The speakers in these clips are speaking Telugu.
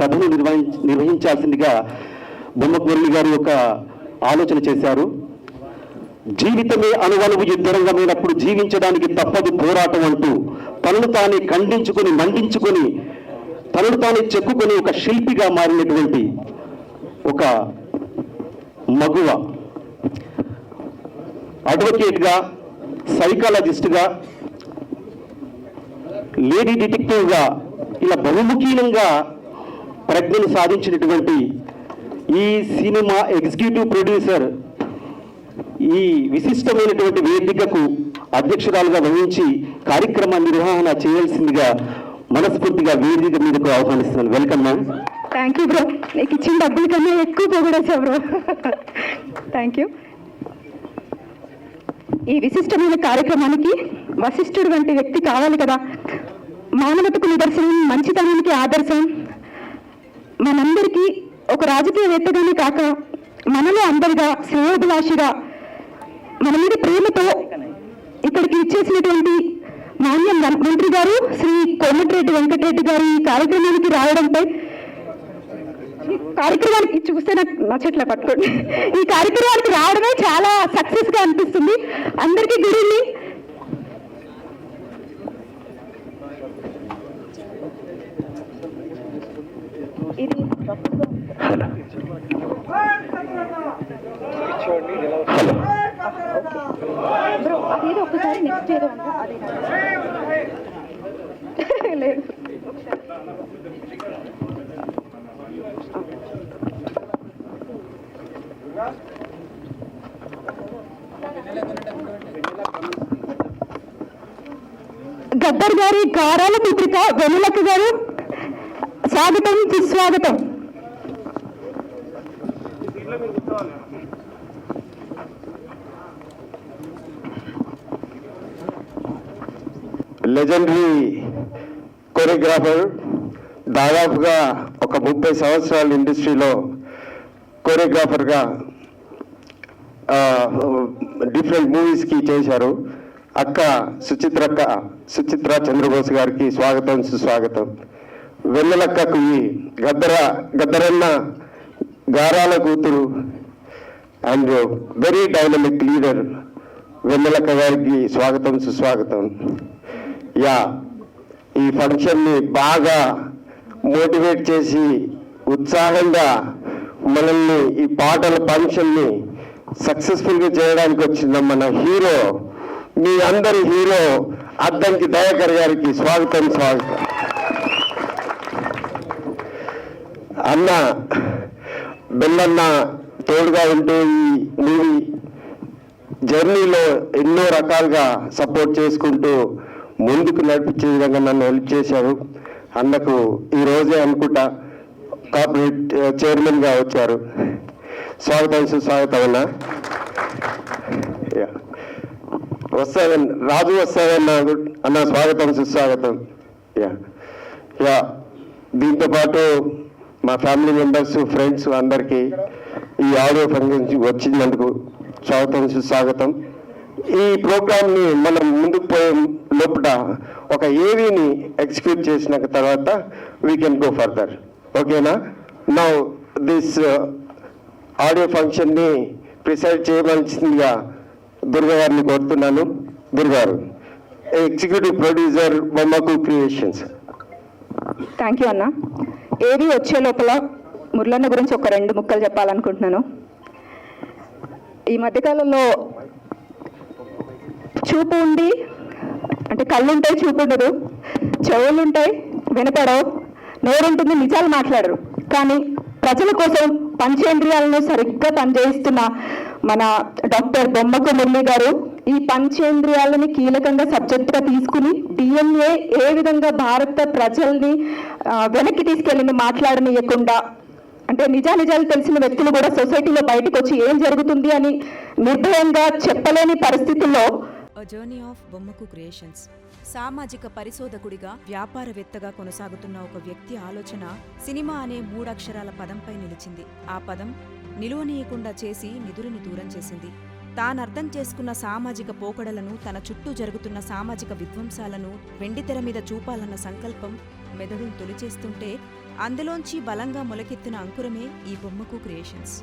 సభను నిర్వహించాల్సిందిగా బొమ్మకుర్మి గారు ఒక ఆలోచన చేశారు. జీవితమే అణువణువు యుద్ధరంగమైనప్పుడు జీవించడానికి తప్పదు పోరాటం అంటూ తనను తానే ఖండించుకొని మండించుకొని తనను తానే చెక్కుకొని ఒక శిల్పిగా మారినటువంటి ఒక మగువ, అడ్వకేట్గా, సైకాలజిస్ట్గా, లేడీ డిటెక్టివ్గా ఇలా బహుముఖీనంగా ప్రజ్ఞను సాధించినటువంటి ఈ సినిమా ఎగ్జిక్యూటివ్ ప్రొడ్యూసర్ ఈ విశిష్టమైనటువంటి వేదికకు అధ్యక్షురాలుగా వహించి కార్యక్రమ నిర్వహణ చేయాల్సిందిగా మనస్ఫూర్తిగా వేదిక మీదకు ఆహ్వానిస్తున్నాను. Welcome ma'am. Thank you bro. నీకు ఇచ్చిన డబ్బుల కన్నా ఎక్కువ పొగడేసా బ్రో. Thank you. ఈ విశిష్టమైన కార్యక్రమానికి వశిష్ఠుడు వంటి వ్యక్తి కావాలి కదా. మానవతకు నిదర్శనం, మంచితనానికి ఆదర్శం. మనందరికీ ఒక రాజకీయవేత్తగానే కాక మనలో అందరిగా శ్రేయోభిలాషిగా మన మీద ప్రేమతో ఇక్కడికి ఇచ్చేసినటువంటి మాన్య మంత్రి గారు శ్రీ కోమటిరెడ్డి వెంకటరెడ్డి గారు ఈ కార్యక్రమానికి రావడంపై, కార్యక్రమానికి చూస్తే నా చెట్ల పట్టుకోండి, ఈ కార్యక్రమానికి రావడమే చాలా సక్సెస్ గా అనిపిస్తుంది. అందరికీ గుడ్ ఈవినింగ్. ఇది బ్రో అదేదో ఒక్కసారి నెక్స్ట్ ఏదో అంటే అదే లేదు. గద్దర్ గారి గారాల పుత్రిక వెనులక్క గారు, స్వాగతం, సుస్వాగతం. లెజెండరీ కొరియోగ్రాఫర్, దాదాపుగా ఒక 30 సంవత్సరాల ఇండస్ట్రీలో కొరియోగ్రాఫర్గా డిఫరెంట్ మూవీస్కి చేశారు. అక్క సుచిత్ర చంద్రబోస్ గారికి స్వాగతం, సుస్వాగతం. వెన్నెలక్కకు ఈ గద్దరన్న గారాల కూతురు అండ్ వెరీ డైనమిక్ లీడర్ వెన్నెలక్క గారికి స్వాగతం, సుస్వాగతం. ఈ ఫంక్షన్ని బాగా మోటివేట్ చేసి ఉత్సాహంగా మనల్ని ఈ పాటల ఫంక్షన్ని సక్సెస్ఫుల్గా చేయడానికి వచ్చిన మన హీరో, మీ అందరి హీరో అద్దంకి దయాకర్ గారికి స్వాగతం. అన్న బెల్లన్న తోడుగా ఉంటూ ఈ మూవీ జర్నీలో ఎన్నో రకాలుగా సపోర్ట్ చేసుకుంటూ ముందుకు నడిపించే విధంగా నన్ను హెల్ప్ చేశారు. అన్నకు ఈరోజే అనుకుంటా కార్పొరేట్ చైర్మన్గా వచ్చారు. స్వాగతం, సుస్వాగతం అన్న. రాజు వస్తాయన్న అన్న, స్వాగతం, సుస్వాగతం. దీంతో పాటు మా ఫ్యామిలీ మెంబర్స్, ఫ్రెండ్స్ అందరికీ ఈ ఆడియో ఫంక్షన్ వచ్చినందుకు స్వాగతం, సుస్వాగతం. ఈ ప్రోగ్రామ్ని మనం ముందుకు పోయే లోపల ఒక ఏవీని ఎగ్జిక్యూట్ చేసిన తర్వాత వీ కెన్ గో ఫర్దర్. ఓకేనా? నౌ దిస్ ఆడియో ఫంక్షన్ని ప్రిసైడ్ చేయవలసిందిగా దుర్గా గారిని కోరుతున్నాను. దుర్గా గారు, ఎగ్జిక్యూటివ్ ప్రొడ్యూసర్, బొమ్మకు క్రియేషన్స్. థ్యాంక్ యూ అన్న. ఏవి వచ్చే లోపల మురళన్న గురించి ఒక 2 ముక్కలు చెప్పాలనుకుంటున్నాను. ఈ మధ్యకాలంలో చూపు ఉంది అంటే కళ్ళుంటాయి, చూపు ఉండదు, చెవులుంటాయి, వినపడవు, నోరుంటుంది, నిజాలు మాట్లాడరు. కానీ ప్రజల కోసం పంచేంద్రియాలను సరిగ్గా పనిచేయిస్తున్న మన డాక్టర్ బొమ్మకు మురళి గారు ఈ పంచేంద్రియాలని కీలకంగా సబ్జెక్టుగా తీసుకుని డిఎన్ఏ ఏ విధంగా భారత ప్రజల్ని వెనక్కి తీసుకెళ్ళింది మాట్లాడనీయకుండా, అంటే నిజాలు తెలిసిన వ్యక్తులు కూడా సొసైటీలో బయటకు వచ్చి ఏం జరుగుతుంది అని నిర్భయంగా చెప్పలేని పరిస్థితుల్లో జర్నీ ఆఫ్ బొమ్మకు క్రియేషన్స్. సామాజిక పరిశోధకుడిగా, వ్యాపారవేత్తగా కొనసాగుతున్న ఒక వ్యక్తి ఆలోచన సినిమా అనే 3 అక్షరాల పదంపై నిలిచింది. ఆ పదం నిలువనీయకుండా చేసి నిధులని దూరం చేసింది. తానర్థం చేసుకున్న సామాజిక పోకడలను, తన చుట్టూ జరుగుతున్న సామాజిక విధ్వంసాలను వెండితెర మీద చూపాలన్న సంకల్పం మెదడును తొలిచేస్తుంటే అందులోంచి బలంగా మొలకెత్తిన అంకురమే ఈ బొమ్మకు క్రియేషన్స్.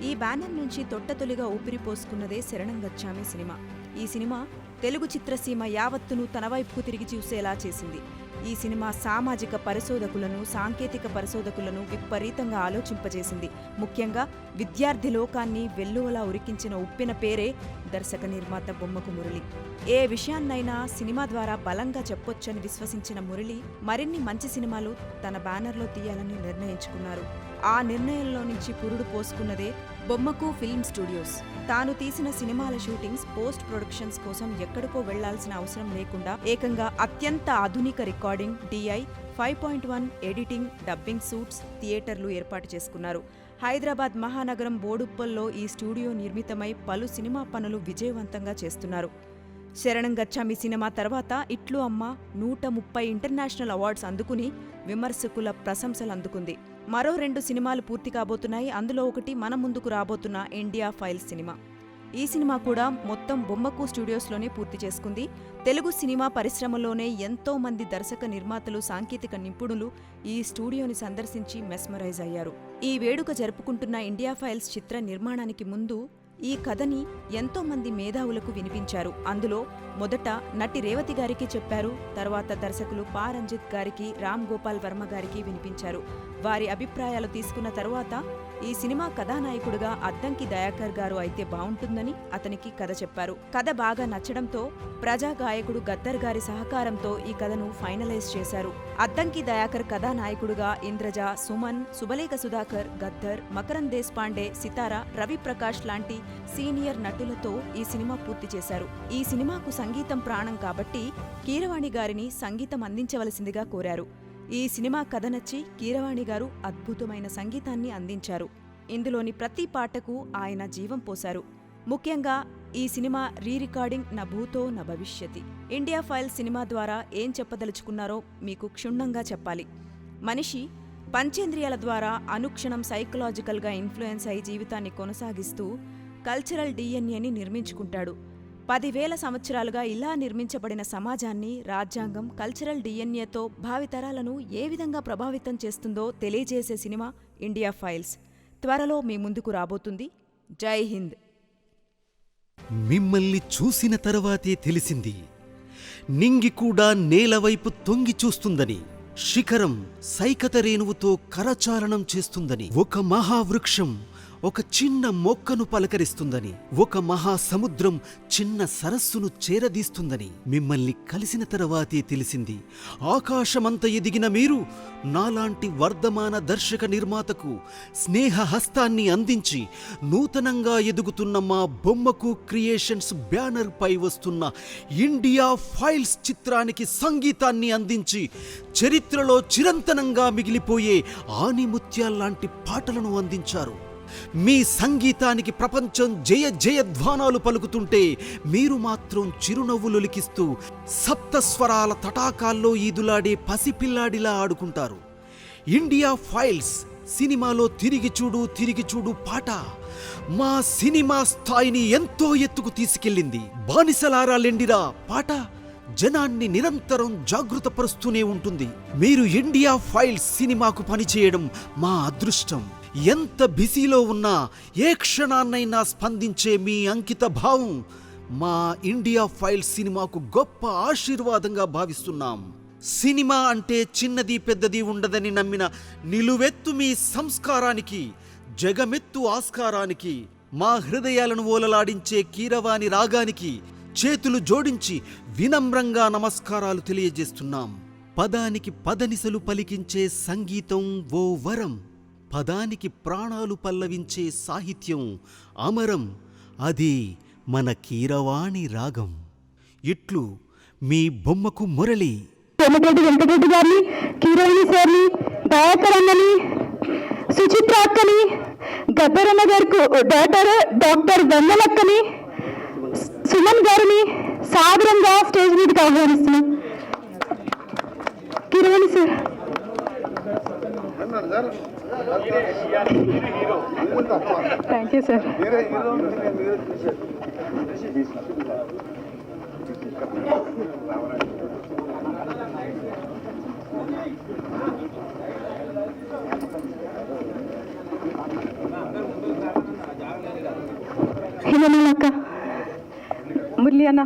ఈ బ్యానర్ నుంచి తొట్టతొలిగా ఊపిరి పోసుకున్నదే శరణం గచ్చామి సినిమా. ఈ సినిమా తెలుగు చిత్రసీమ యావత్తును తన వైపుకు తిరిగి చూసేలా చేసింది. ఈ సినిమా సామాజిక పరిశోధకులను, సాంకేతిక పరిశోధకులను విపరీతంగా ఆలోచింపజేసింది. ముఖ్యంగా విద్యార్థి లోకాన్ని వెల్లువలా ఉరికించిన ఉప్పిన పేరే దర్శక నిర్మాత బొమ్మకు మురళి. ఏ విషయాన్నైనా సినిమా ద్వారా బలంగా చెప్పొచ్చని విశ్వసించిన మురళి మరిన్ని మంచి సినిమాలు తన బ్యానర్లో తీయాలని నిర్ణయించుకున్నారు. ఆ నిర్ణయంలో నుంచి పురుడు పోసుకున్నదే బొమ్మకు ఫిల్మ్ స్టూడియోస్. తాను తీసిన సినిమాల షూటింగ్స్, పోస్ట్ ప్రొడక్షన్స్ కోసం ఎక్కడికో వెళ్లాల్సిన అవసరం లేకుండా ఏకంగా అత్యంత ఆధునిక recording, DI 5.1 editing, dubbing suits, థియేటర్లు ఏర్పాటు చేసుకున్నారు. హైదరాబాద్ మహానగరం బోడుప్పల్లో ఈ స్టూడియో నిర్మితమై పలు సినిమా పనులు విజయవంతంగా చేస్తున్నారు. శరణం గచ్చామి సినిమా తర్వాత ఇట్లు అమ్మ 130 ఇంటర్నేషనల్ అవార్డ్స్ అందుకుని విమర్శకుల ప్రశంసలు అందుకుంది. మరో 2 సినిమాలు పూర్తి కాబోతున్నాయి. అందులో ఒకటి మన ముందుకు రాబోతున్న ఇండియా ఫైల్స్ సినిమా. ఈ సినిమా కూడా మొత్తం బొమ్మకు స్టూడియోస్లోనే పూర్తి చేసుకుంది. తెలుగు సినిమా పరిశ్రమలోనే ఎంతో మంది దర్శక నిర్మాతలు, సాంకేతిక నిపుణులు ఈ స్టూడియోని సందర్శించి మెస్మరైజ్ అయ్యారు. ఈ వేడుక జరుపుకుంటున్న ఇండియా ఫైల్స్ చిత్ర నిర్మాణానికి ముందు ఈ కథని ఎంతో మంది మేధావులకు వినిపించారు. అందులో మొదట నటి రేవతి గారికి చెప్పారు. తర్వాత దర్శకులు పా రంజిత్ గారికి, రామ్ గోపాల్ వర్మ గారికి వినిపించారు. వారి అభిప్రాయాలు తీసుకున్న తరువాత ఈ సినిమా కథానాయకుడుగా అద్దంకి దయాకర్ గారు అయితే బావుంటుందని అతనికి కథ చెప్పారు. కథ బాగా నచ్చడంతో ప్రజా గాయకుడు గద్దర్ గారి సహకారంతో ఈ కథను ఫైనలైజ్ చేశారు. అద్దంకి దయాకర్ కథానాయకుడుగా ఇంద్రజ, సుమన్, సుబలేఖ సుధాకర్, గద్దర్, మకరంద్ దేశపాండే, సితారా, రవి ప్రకాష్ లాంటి సీనియర్ నటులతో ఈ సినిమా పూర్తి చేశారు. ఈ సినిమాకు సంగీతం ప్రాణం కాబట్టి కీరవాణి గారిని సంగీతం అందించవలసిందిగా కోరారు. ఈ సినిమా కథ నచ్చి కీరవాణి గారు అద్భుతమైన సంగీతాన్ని అందించారు. ఇందులోని ప్రతి పాటకు ఆయన జీవం పోశారు. ముఖ్యంగా ఈ సినిమా రికార్డింగ్ న భూతో న భవిష్యతి. ఇండియా ఫైల్ సినిమా ద్వారా ఏం చెప్పదలుచుకున్నారో మీకు క్షుణ్ణంగా చెప్పాలి. మనిషి పంచేంద్రియాల ద్వారా అనుక్షణం సైకలాజికల్గా ఇన్ఫ్లుయెన్స్ అయి జీవితాన్ని కొనసాగిస్తూ కల్చరల్ DNAని నిర్మించుకుంటాడు. 10,000 సంవత్సరాలుగా ఇలా నిర్మించబడిన సమాజాన్ని రాజ్యాంగం కల్చరల్ DNAతో భావితరాలను ఏ విధంగా ప్రభావితం చేస్తుందో తెలియజేసే సినిమా ఇండియా ఫైల్స్ త్వరలో మీ ముందుకు రాబోతుంది. జై హింద్. మిమ్మల్ని చూసిన తర్వాతే తెలిసింది నింగి కూడా నేలవైపు తొంగి చూస్తుందని, శిఖరం సైకత రేణువుతో కరచాలనం చేస్తుందని, ఒక మహావృక్షం ఒక చిన్న మొక్కను పలకరిస్తుందని, ఒక మహాసముద్రం చిన్న సరస్సును చేరదీస్తుందని మిమ్మల్ని కలిసిన తర్వాతే తెలిసింది. ఆకాశమంత ఎదిగిన మీరు నాలాంటి వర్ధమాన దర్శక నిర్మాతకు స్నేహ హస్తాన్ని అందించి నూతనంగా ఎదుగుతున్న మా బొమ్మకు క్రియేషన్స్ బ్యానర్ పై వస్తున్న ఇండియా ఫైల్స్ చిత్రానికి సంగీతాన్ని అందించి చరిత్రలో చిరంతనంగా మిగిలిపోయే ఆణిముత్యాల్లాంటి పాటలను అందించారు. మీ సంగీతానికి ప్రపంచం జయ జయధ్వానాలు పలుకుతుంటే మీరు మాత్రం చిరునవ్వులొలికిస్తూ సప్తస్వరాల తటాకాల్లో ఈదులాడే పసిపిల్లాడిలా ఆడుకుంటారు. ఇండియా ఫైల్స్ సినిమాలో తిరిగి చూడు పాట మా సినిమా స్థాయిని ఎంతో ఎత్తుకు తీసుకెళ్ళింది. బానిసలారా లెండిరా పాట జనాన్ని నిరంతరం జాగృతపరుస్తూనే ఉంటుంది. మీరు ఇండియా ఫైల్స్ సినిమాకు పనిచేయడం మా అదృష్టం. ఎంత బిజీలో ఉన్నా ఏ క్షణాన్నైనా స్పందించే మీ అంకిత భావం మా ఇండియా ఫైల్స్ సినిమాకు గొప్ప ఆశీర్వాదంగా భావిస్తున్నాం. సినిమా అంటే చిన్నది పెద్దది ఉండదని నమ్మిన నిలువెత్తు మీ సంస్కారానికి, జగమెత్తు ఆస్కారానికి, మా హృదయాలను ఓలలాడించే కీరవాణి రాగానికి చేతులు జోడించి వినమ్రంగా నమస్కారాలు తెలియజేస్తున్నాం. పదానికి పదనిసలు పలికించే సంగీతం ఓ వరం, పదానికి ప్రాణాలు పల్లవించే సాహిత్యం అమరం, అది మన కీరవాణి రాగం. ఇట్లు మీ బొమ్మకు మురళి. కోమటిరెడ్డి వెంకటరెడ్డి గారిని, కీరవాణి సార్ని, దయాకర్ అన్నని, సుచిత్ర అక్కని, గద్దరన్న గారికి డాక్టర్ వెన్నెలక్కని, సుమన్ గారిని సాదరంగా స్టేజ్ మీదకి ఆహ్వానిస్తున్నాం. Keeravani sir. Thank you sir. అన్న.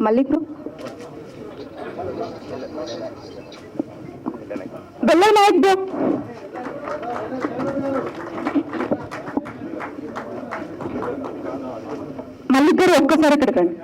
మళ్ళీ బెల్ల నాయక్ బ్రో. మళ్ళీ ఇద్దరు ఒక్కసారి అక్కడికి రండి.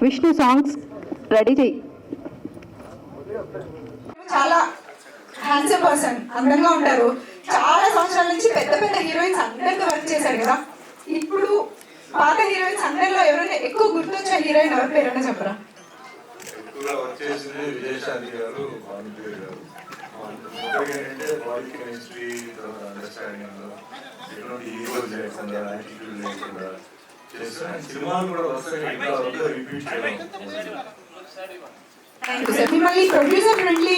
విష్ణు సాంగ్స్ రెడీ చేయి. చాలా హ్యాండ్సమ్ పర్సన్, అందంగా ఉంటారు. చాలా సంవత్సరాల నుంచి పెద్ద పెద్ద హీరోయిన్స్ అందరితో వర్క్ చేశారు కదా. ఇప్పుడు పాత హీరోయిన్స్ అందరిలో ఎవరైనా ఎక్కువ గుర్తొచ్చే హీరోయిన్ ఎవరి పేరైనా చెప్పరా? విజయశాంతి గారు, భానుప్రియ గారు. ఏంటంటే బాడీ కెమిస్ట్రీ, అండర్స్టాండింగ్, ఎటువంటి ఈగోస్ లేకుండా, యాటిట్యూడ్ లేకుండా చేస్తున్న సినిమాలు కూడా వస్తాయి. ఇంకా రిపీట్ చేయడం. మిమ్మల్ని ప్రొడ్యూసర్ ఫ్రెండ్లీ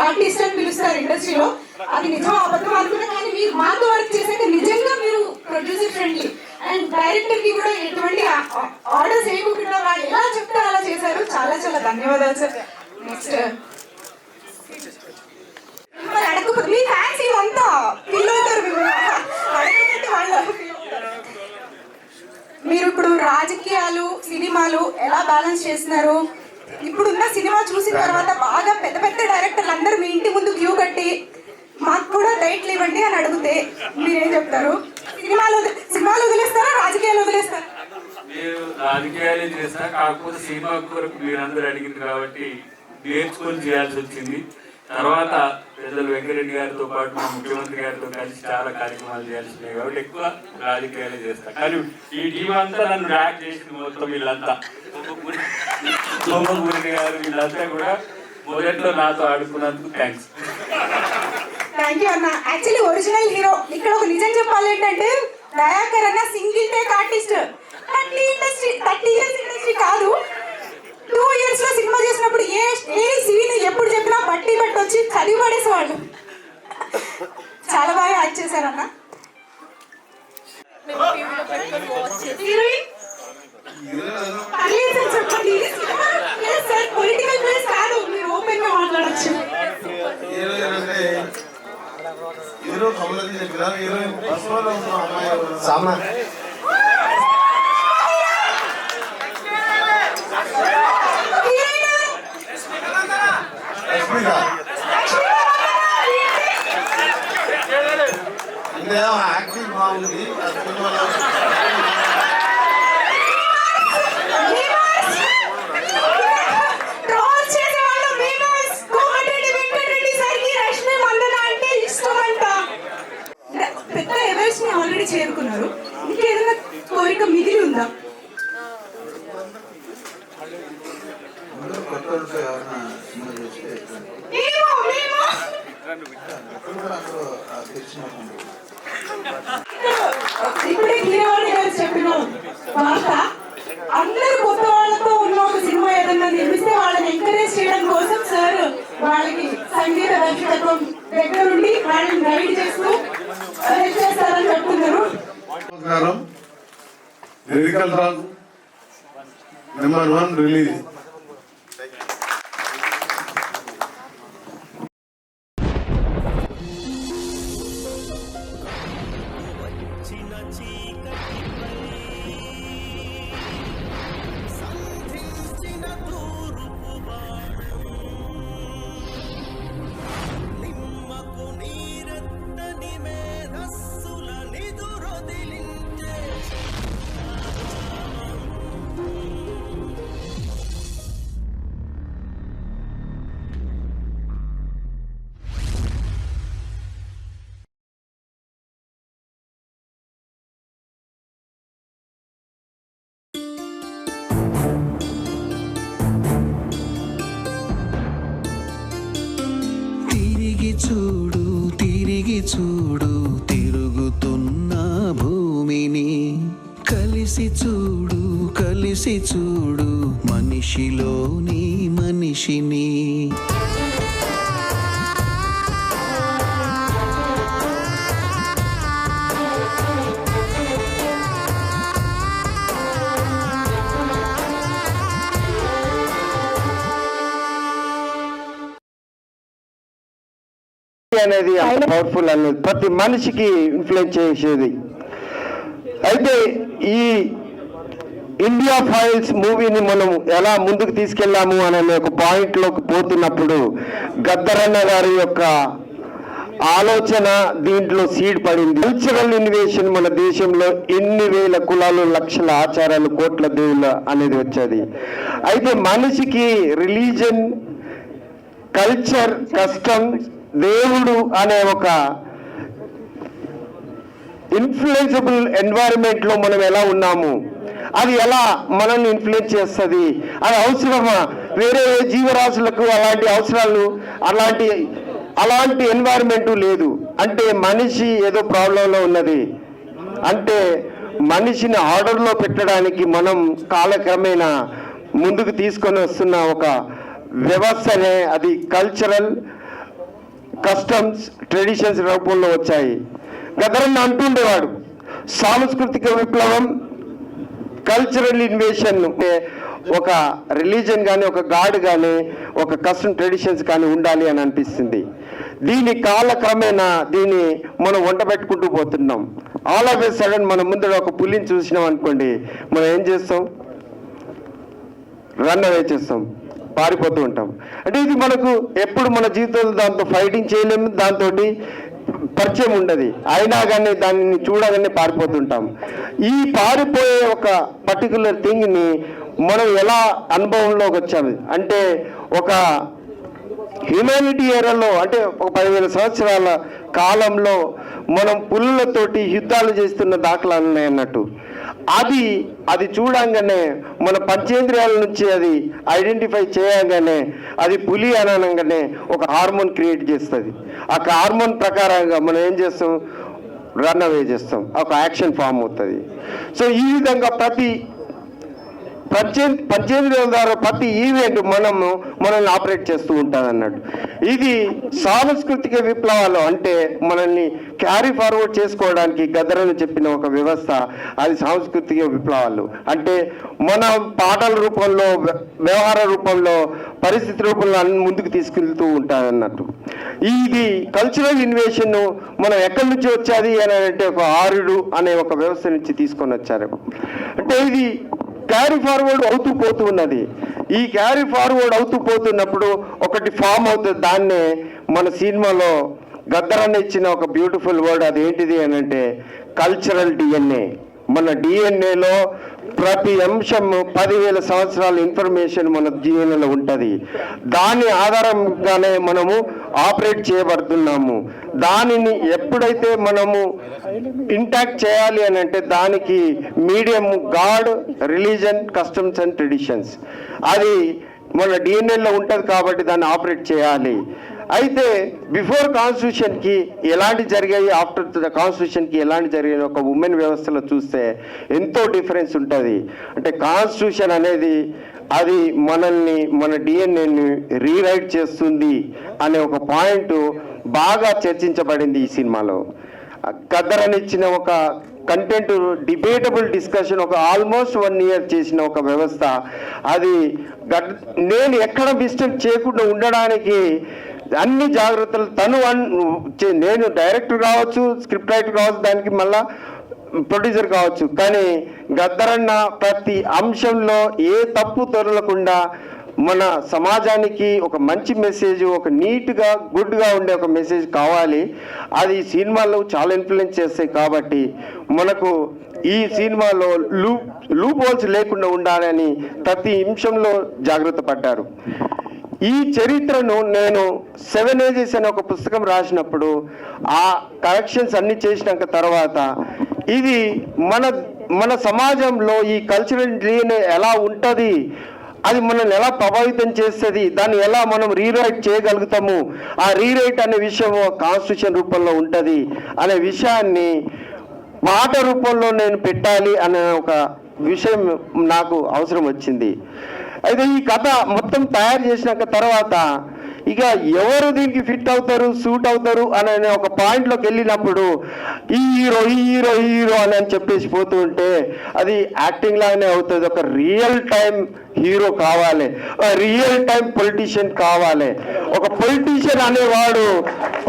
ఆర్టిస్ట్ అని పిలుస్తారు ఇండస్ట్రీలో. అది నిజం అబద్ధం అనుకున్నా కానీ మీరు మాతో వర్క్ చేశాక నిజంగా మీరు ప్రొడ్యూసర్ ఫ్రెండ్లీ అండ్ డైరెక్టర్ కి కూడా ఎటువంటి ఆర్డర్స్ వేయకుండా వాళ్ళు ఎలా చెప్తే అలా చేశారు. చాలా చాలా ధన్యవాదాలు సార్. నెక్స్ట్ మిమ్మల్ని అడగకపోతే మీ ఫ్యాన్స్ ఇవంతా ఫీల్ అవుతారు. అడగకపోతే వాళ్ళు మీరు ఇప్పుడు రాజకీయాలు సినిమాలు ఎలా బ్యాలెన్స్ చేస్తున్నారు? ఇప్పుడున్న సినిమా చూసిన తర్వాత బాగా పెద్ద పెద్ద డైరెక్టర్లు అందరూ మీ ఇంటి ముందు క్యూ కట్టి మాకు కూడా డైట్లు ఇవ్వండి అని అడిగితే మీరేం చెప్తారు? సినిమాలు వదిలేస్తారా, రాజకీయాలు వదిలేస్తారా? నేను రాజకీయాలే చేస్తా. కాకపోతే సినిమా కొరకు మీరందరూ అడిగింది కాబట్టి నేర్చుకొని చేయాల్సి వచ్చింది. తర్వాత పెద్దలు వెంకరెడ్డి గారితో పాటు మా ముఖ్యమంత్రి గారితో కలిసి చాలా కార్యక్రమాలు చేయాల్సి ఉన్నాయి కాబట్టి ఎక్కువ రాజకీయాలే చేస్తా. కానీ ఈ టీం అంతా నన్ను ర్యాక్ చేసింది. మొత్తం వీళ్ళంతా సోమపూరి గారు వీళ్ళంతా కూడా మొదట్లో నాతో ఆడుకున్నందుకు థ్యాంక్స్. థ్యాంక్ యూ అన్న. యాక్చువల్లీ ఒరిజినల్ హీరో ఇక్కడ ఒక నిజం చెప్పాలి ఏంటంటే దయాకర్ అన్న single take artist. 30 years industry కాదు, 2 years లో సినిమా చేసినప్పుడు ఏ సీన్ ఎప్పుడు చెప్పినా బట్టి వచ్చి చదివి పడేసేవాళ్ళు. చాలా బాగా యాక్ట్ చేశారన్న. చెప్పండి సార్, పొలిటికల్ ప్లేస్ కాదు, మీరు ఓపెన్ గా మాట్లాడచ్చు. హీరో కమలకి చెప్పిన హీరోయిన్ బస్సులో ఉన్న అమ్మాయి సామా యాక్టింగ్ బాగుంది. పెద్ద ఎవరెస్ట్ ని ఆల్రెడీ చేరుకున్నారు. ఇంకేదైనా కోరిక మిగిలి ఉందా? ఇప్పుడే కీరవాణి గారు చెప్పిన మాట, అందరు కొత్త వాళ్ళతో ఉన్న ఒక సినిమా ఏదన్నా నిర్మిస్తే వాళ్ళని ఎంకరేజ్ చేయడం కోసం సార్ వాళ్ళకి సంగీత దర్శకత్వం దగ్గరుండి వాళ్ళని గైడ్ చేస్తూ హెల్ప్ చేస్తారని చెప్తున్నారు. నమస్కారం. Lyrical song number 1 release. తిరిగి చూడు తిరుగుతున్న భూమిని, కలిసి చూడు మనిషిలోని మనిషిని. అనేది అంత పవర్ఫుల్ అనేది ప్రతి మనిషికి ఇన్ఫ్లుయెన్స్ చేసేది. అయితే ఈ ఇండియా ఫైల్స్ మూవీని మనం ఎలా ముందుకు తీసుకెళ్ళాము అనే ఒక పాయింట్లోకి పోతున్నప్పుడు గద్దరన్న గారి యొక్క ఆలోచన దీంట్లో సీడ్ పడింది. కల్చరల్ ఇన్వేషన్ మన దేశంలో ఎన్ని వేల కులాలు, లక్షల ఆచారాలు, కోట్ల దేవుళ్ళ అనేది వచ్చేది. అయితే మనిషికి రిలీజన్, కల్చర్, కస్టమ్, దేవుడు అనే ఒక ఇన్ఫ్లుయెన్సబుల్ ఎన్వైరన్మెంట్ లో మనం ఎలా ఉన్నాము, అది ఎలా మనల్ని ఇన్ఫ్లుయెన్స్ చేస్తుంది, అది అవసరమా, వేరే జీవరాశులకు అలాంటి అవసరాలు అలాంటి ఎన్వైరన్మెంట్ లేదు. అంటే మనిషి ఏదో ప్రాబ్లంలో ఉన్నది అంటే మనిషిని ఆర్డర్లో పెట్టడానికి మనం కాలక్రమేణా ముందుకు తీసుకొని వస్తున్న ఒక వ్యవస్థనే అది కల్చరల్ కస్టమ్స్, ట్రెడిషన్స్ రూపంలో వచ్చాయి. గదరన్న అంటుండేవాడు సాంస్కృతిక విప్లవం, కల్చరల్ ఇన్వేషన్, ఒక రిలీజన్ కానీ, ఒక గాడ్ కానీ, ఒక కస్టమ్ ట్రెడిషన్స్ కానీ ఉండాలి అని అనిపిస్తుంది. దీని కాలక్రమేణా దీన్ని మనం వంట పెట్టుకుంటూ పోతున్నాం. ఆల్ ఆఫ్ ఏ సడన్ మన ముందర ఒక పులిని చూసినాం అనుకోండి, మనం ఏం చేస్తాం? రన్ అవే చేస్తాం, పారిపోతూ ఉంటాం. అంటే ఇది మనకు ఎప్పుడు మన జీవితంలో దాంతో ఫైటింగ్ చేయలేము, దాంతో పరిచయం ఉండదు, అయినా కానీ దాన్ని చూడగానే పారిపోతుంటాం. ఈ పారిపోయే ఒక పర్టికులర్ థింగ్ని మనం ఎలా అనుభవంలోకి వచ్చాము అంటే ఒక హ్యూమానిటీ ఏరాలో, అంటే ఒక 10,000 సంవత్సరాల కాలంలో మనం పులులతోటి యుద్ధాలు చేస్తున్న దాఖలాలు ఉన్నాయి అన్నట్టు. అది చూడంగానే మన పంచేంద్రియాల నుంచి అది ఐడెంటిఫై చేయగానే అది పులి అనగానే ఒక హార్మోన్ క్రియేట్ చేస్తుంది. ఆ హార్మోన్ ప్రకారంగా మనం ఏం చేస్తాం? రన్ అవే చేస్తాం, ఒక యాక్షన్ ఫామ్ అవుతుంది. సో ఈ విధంగా పంచేంద్రియాల ద్వారా ప్రతి ఈవెంట్ మనల్ని ఆపరేట్ చేస్తూ ఉంటుంది అన్నట్టు. ఇది సాంస్కృతిక విప్లవాలు అంటే మనల్ని క్యారీ ఫార్వర్డ్ చేసుకోవడానికి గదరని చెప్పిన ఒక వ్యవస్థ, అది సాంస్కృతిక విప్లవాలు. అంటే మన పాటల రూపంలో, వ్యవహార రూపంలో, పరిస్థితి రూపంలో అన్ని ముందుకు తీసుకెళ్తూ ఉంటుంది అన్నట్టు. ఇది కల్చరల్ ఇన్వేషన్ మనం ఎక్కడి నుంచి వచ్చేది అని అంటే ఒక ఆర్యుడు అనే ఒక వ్యవస్థ నుంచి తీసుకొని వచ్చారు. అంటే ఇది క్యారీ ఫార్వర్డ్ అవుతూ పోతూ ఉన్నది. ఈ క్యారీ ఫార్వర్డ్ అవుతూ పోతున్నప్పుడు ఒకటి ఫామ్ అవుతుంది. దాన్నే మన సినిమాలో గద్దరన్న ఇచ్చిన ఒక బ్యూటిఫుల్ వర్డ్, అది ఏంటిది అని అంటే కల్చరల్ డిఎన్ఏ. మన డిఎన్ఏలో ప్రతి అంశం 10,000 సంవత్సరాల ఇన్ఫర్మేషన్ మన జీవనంలో ఉంటుంది. దాని ఆధారంగానే మనము ఆపరేట్ చేయబడుతున్నాము. దానిని ఎప్పుడైతే మనము ఇంటాక్ట్ చేయాలి అని అంటే దానికి medium God, religion, customs and traditions, అది మన డిఎన్ఏలో ఉంటుంది కాబట్టి దాన్ని ఆపరేట్ చేయాలి. అయితే బిఫోర్ కాన్స్టిట్యూషన్కి ఎలాంటి జరిగాయి, ఆఫ్టర్ ద కాన్స్టిట్యూషన్కి ఎలాంటి జరిగాయి, ఒక ఉమెన్ వ్యవస్థలో చూస్తే ఎంతో డిఫరెన్స్ ఉంటుంది. అంటే కాన్స్టిట్యూషన్ అనేది అది మనల్ని, మన డిఎన్ఏని రీరైట్ చేస్తుంది అనే ఒక పాయింట్ బాగా చర్చించబడింది ఈ సినిమాలో. గద్దరని ఇచ్చిన ఒక కంటెంట్ డిబేటబుల్ డిస్కషన్ ఒక ఆల్మోస్ట్ 1 year చేసిన ఒక వ్యవస్థ అది నేను ఎక్కడ మిస్టేక్ చేయకుండా ఉండడానికి అన్ని జాగ్రత్తలు నేను డైరెక్టర్ కావచ్చు, స్క్రిప్ట్ రైటర్ కావచ్చు, దానికి మళ్ళా ప్రొడ్యూసర్ కావచ్చు, కానీ గద్దరన్న ప్రతి అంశంలో ఏ తప్పు దొరలకుండా మన సమాజానికి ఒక మంచి మెసేజ్, ఒక నీట్గా గుడ్గా ఉండే ఒక మెసేజ్ కావాలి. అది సినిమాలో చాలా ఇన్ఫ్లుయెన్స్ చేస్తాయి. కాబట్టి మనకు ఈ సినిమాలో లూప్ హోల్స్ లేకుండా ఉండాలని ప్రతి అంశంలో జాగ్రత్త పడ్డారు. ఈ చరిత్రను నేను 7 Ages అనే ఒక పుస్తకం రాసినప్పుడు ఆ కరెక్షన్స్ అన్ని చేసినాక తర్వాత ఇది మన సమాజంలో ఈ కల్చరల్ డిఎన్ఏ ఎలా ఉంటుంది, అది మనల్ని ఎలా ప్రభావితం చేస్తుంది, దాన్ని ఎలా మనం రీరైట్ చేయగలుగుతాము, ఆ రీరైట్ అనే విషయం కాన్స్టిట్యూషన్ రూపంలో ఉంటుంది అనే విషయాన్ని మాట రూపంలో నేను పెట్టాలి అనే ఒక విషయం నాకు అవసరం వచ్చింది. అయితే ఈ కథ మొత్తం తయారు చేసినాక తర్వాత ఇక ఎవరు దీనికి ఫిట్ అవుతారు, సూట్ అవుతారు అనే ఒక పాయింట్లోకి వెళ్ళినప్పుడు ఈ హీరో అని చెప్పేసి పోతూ ఉంటే అది యాక్టింగ్ లాగానే అవుతుంది. ఒక రియల్ టైం హీరో కావాలి, రియల్ టైం పొలిటీషియన్ కావాలి. ఒక పొలిటీషియన్ అనేవాడు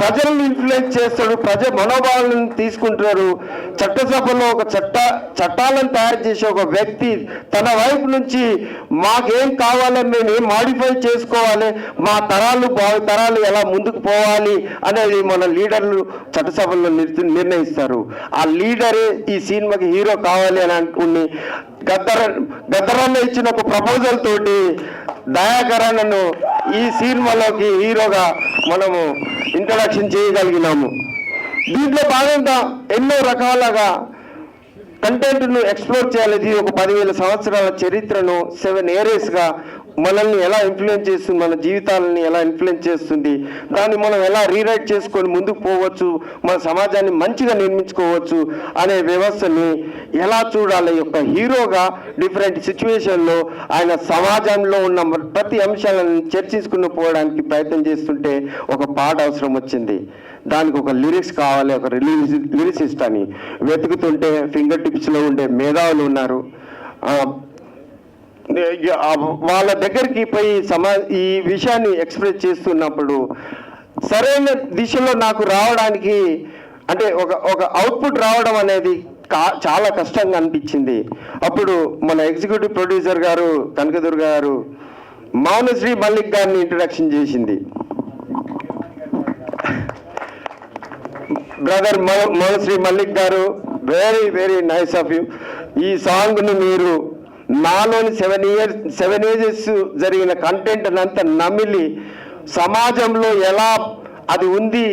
ప్రజలను ఇన్ఫ్లుయెన్స్ చేస్తాడు, ప్రజల మనోభావాలను తీసుకుంటారు. చట్టసభలో ఒక చట్టాలను తయారు చేసే ఒక వ్యక్తి తన వైపు నుంచి మాకేం కావాలని మేము ఏం మాడిఫై చేసుకోవాలి, మా భావితరాలు ఎలా ముందుకు పోవాలి అనేది మన లీడర్లు చట్టసభలో నిర్ణయిస్తారు. ఆ లీడరే ఈ సినిమాకి హీరో కావాలి అని అనుకుని గద్దరన్న ఇచ్చిన ఒక ప్రపోజల్ తోటి దయాకరన్నను ఈ సినిమాలోకి హీరోగా మనము ఇంట్రడక్షన్ చేయగలిగినాము. దీంట్లో భాగంగా ఎన్నో రకాలుగా కంటెంట్ను ఎక్స్ప్లోర్ చేయాలి. ఇది ఒక 10,000 సంవత్సరాల చరిత్రను 7 Aresగా మనల్ని ఎలా ఇన్ఫ్లుయెన్స్ చేస్తుంది, మన జీవితాలని ఎలా ఇన్ఫ్లుయెన్స్ చేస్తుంది, దాన్ని మనం ఎలా రీరైట్ చేసుకొని ముందుకు పోవచ్చు, మన సమాజాన్ని మంచిగా నిర్మించుకోవచ్చు అనే వ్యవస్థని ఎలా చూడాలి. ఒక హీరోగా డిఫరెంట్ సిచ్యువేషన్లో ఆయన సమాజంలో ఉన్న ప్రతి అంశాలను చర్చించుకుని పోవడానికి ప్రయత్నం చేస్తుంటే ఒక పాట అవసరం వచ్చింది. దానికి ఒక లిరిక్స్ కావాలి, ఒక లిరిసిస్ట్ అని వెతుకుతుంటే ఫింగర్ టిప్స్లో ఉండే మేధావులు ఉన్నారు. వాళ్ళ దగ్గరికి పోయి ఈ విషయాన్ని ఎక్స్ప్రెస్ చేస్తున్నప్పుడు సరైన దిశలో నాకు రావడానికి అంటే ఒక అవుట్పుట్ రావడం అనేది చాలా కష్టంగా అనిపించింది. అప్పుడు మన ఎగ్జిక్యూటివ్ ప్రొడ్యూసర్ గారు కనకదుర్గ గారు మౌనశ్రీ మల్లిక్ గారిని ఇంట్రడక్షన్ చేసింది. బ్రదర్ మౌనశ్రీ మల్లిక్ గారు, very very nice of you. ఈ సాంగ్ని మీరు నాలోని 7 Ages జరిగిన కంటెంట్ అంతా నమిలి సమాజంలో ఎలా అది ఉంది,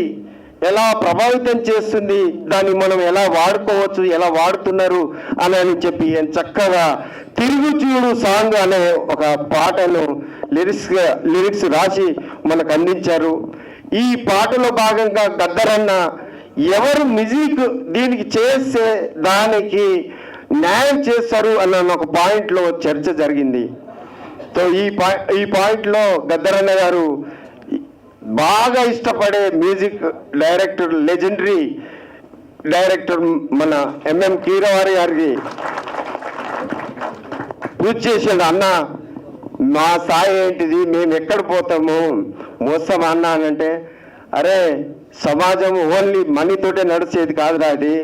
ఎలా ప్రభావితం చేస్తుంది, దాన్ని మనం ఎలా వాడుకోవచ్చు, ఎలా వాడుతున్నారు అని చెప్పి చక్కగా తిరుగు చూడు సాంగ్ అనే ఒక పాటను లిరిక్స్ రాసి మనకు అందించారు. ఈ పాటలో భాగంగా గద్దరన్న ఎవరు మ్యూజిక్ దీనికి చేస్తే దానికి న్యాయం చేస్తారు అన్న ఒక పాయింట్లో చర్చ జరిగింది. సో ఈ పాయింట్లో గద్దరన్న గారు బాగా ఇష్టపడే మ్యూజిక్ డైరెక్టర్, లెజెండరీ డైరెక్టర్ మన ఎంఎం కీరవారి గారికి పూజ చేసాడు. అన్న మా స్థాయి ఏంటిది, మేము ఎక్కడ పోతాము, మోస్తాం అన్న అని అంటే, అరే సమాజం ఓన్లీ మనీతోటే నడిచేది కాదురా, అది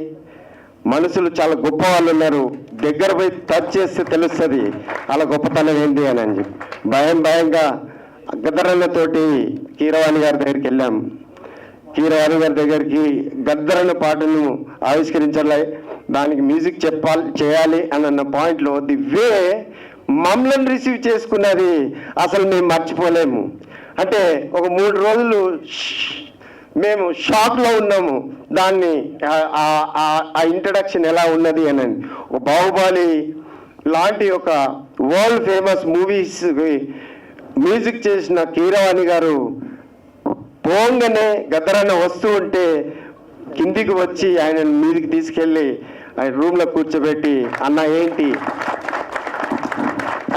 మనుషులు చాలా గొప్ప వాళ్ళు ఉన్నారు, దగ్గర పోయి టచ్ చేస్తే తెలుస్తుంది అలా గొప్పతనం ఏంటి అని చెప్పి భయంగా గద్దరన్నతోటి కీరవాణి గారి దగ్గరికి వెళ్ళాం. కీరవాణి గారి దగ్గరికి గద్దరన్న పాటను ఆవిష్కరించాలి, దానికి మ్యూజిక్ చేయాలి అన్న పాయింట్లో ది వే మమ్మల్ని రిసీవ్ చేసుకున్నది అసలు మేము మర్చిపోలేము. అంటే ఒక 3 రోజులు మేము షాక్లో ఉన్నాము. దాన్ని ఆ ఇంట్రడక్షన్ ఎలా ఉన్నది అని. ఒక బాహుబలి లాంటి ఒక వరల్డ్ ఫేమస్ మూవీస్ మ్యూజిక్ చేసిన కీరవాణి గారు పోంగానే గద్దరన్న వస్తూ ఉంటే కిందికి వచ్చి ఆయన మీదికి తీసుకెళ్ళి ఆయన రూమ్లో కూర్చోబెట్టి, అన్న ఏంటి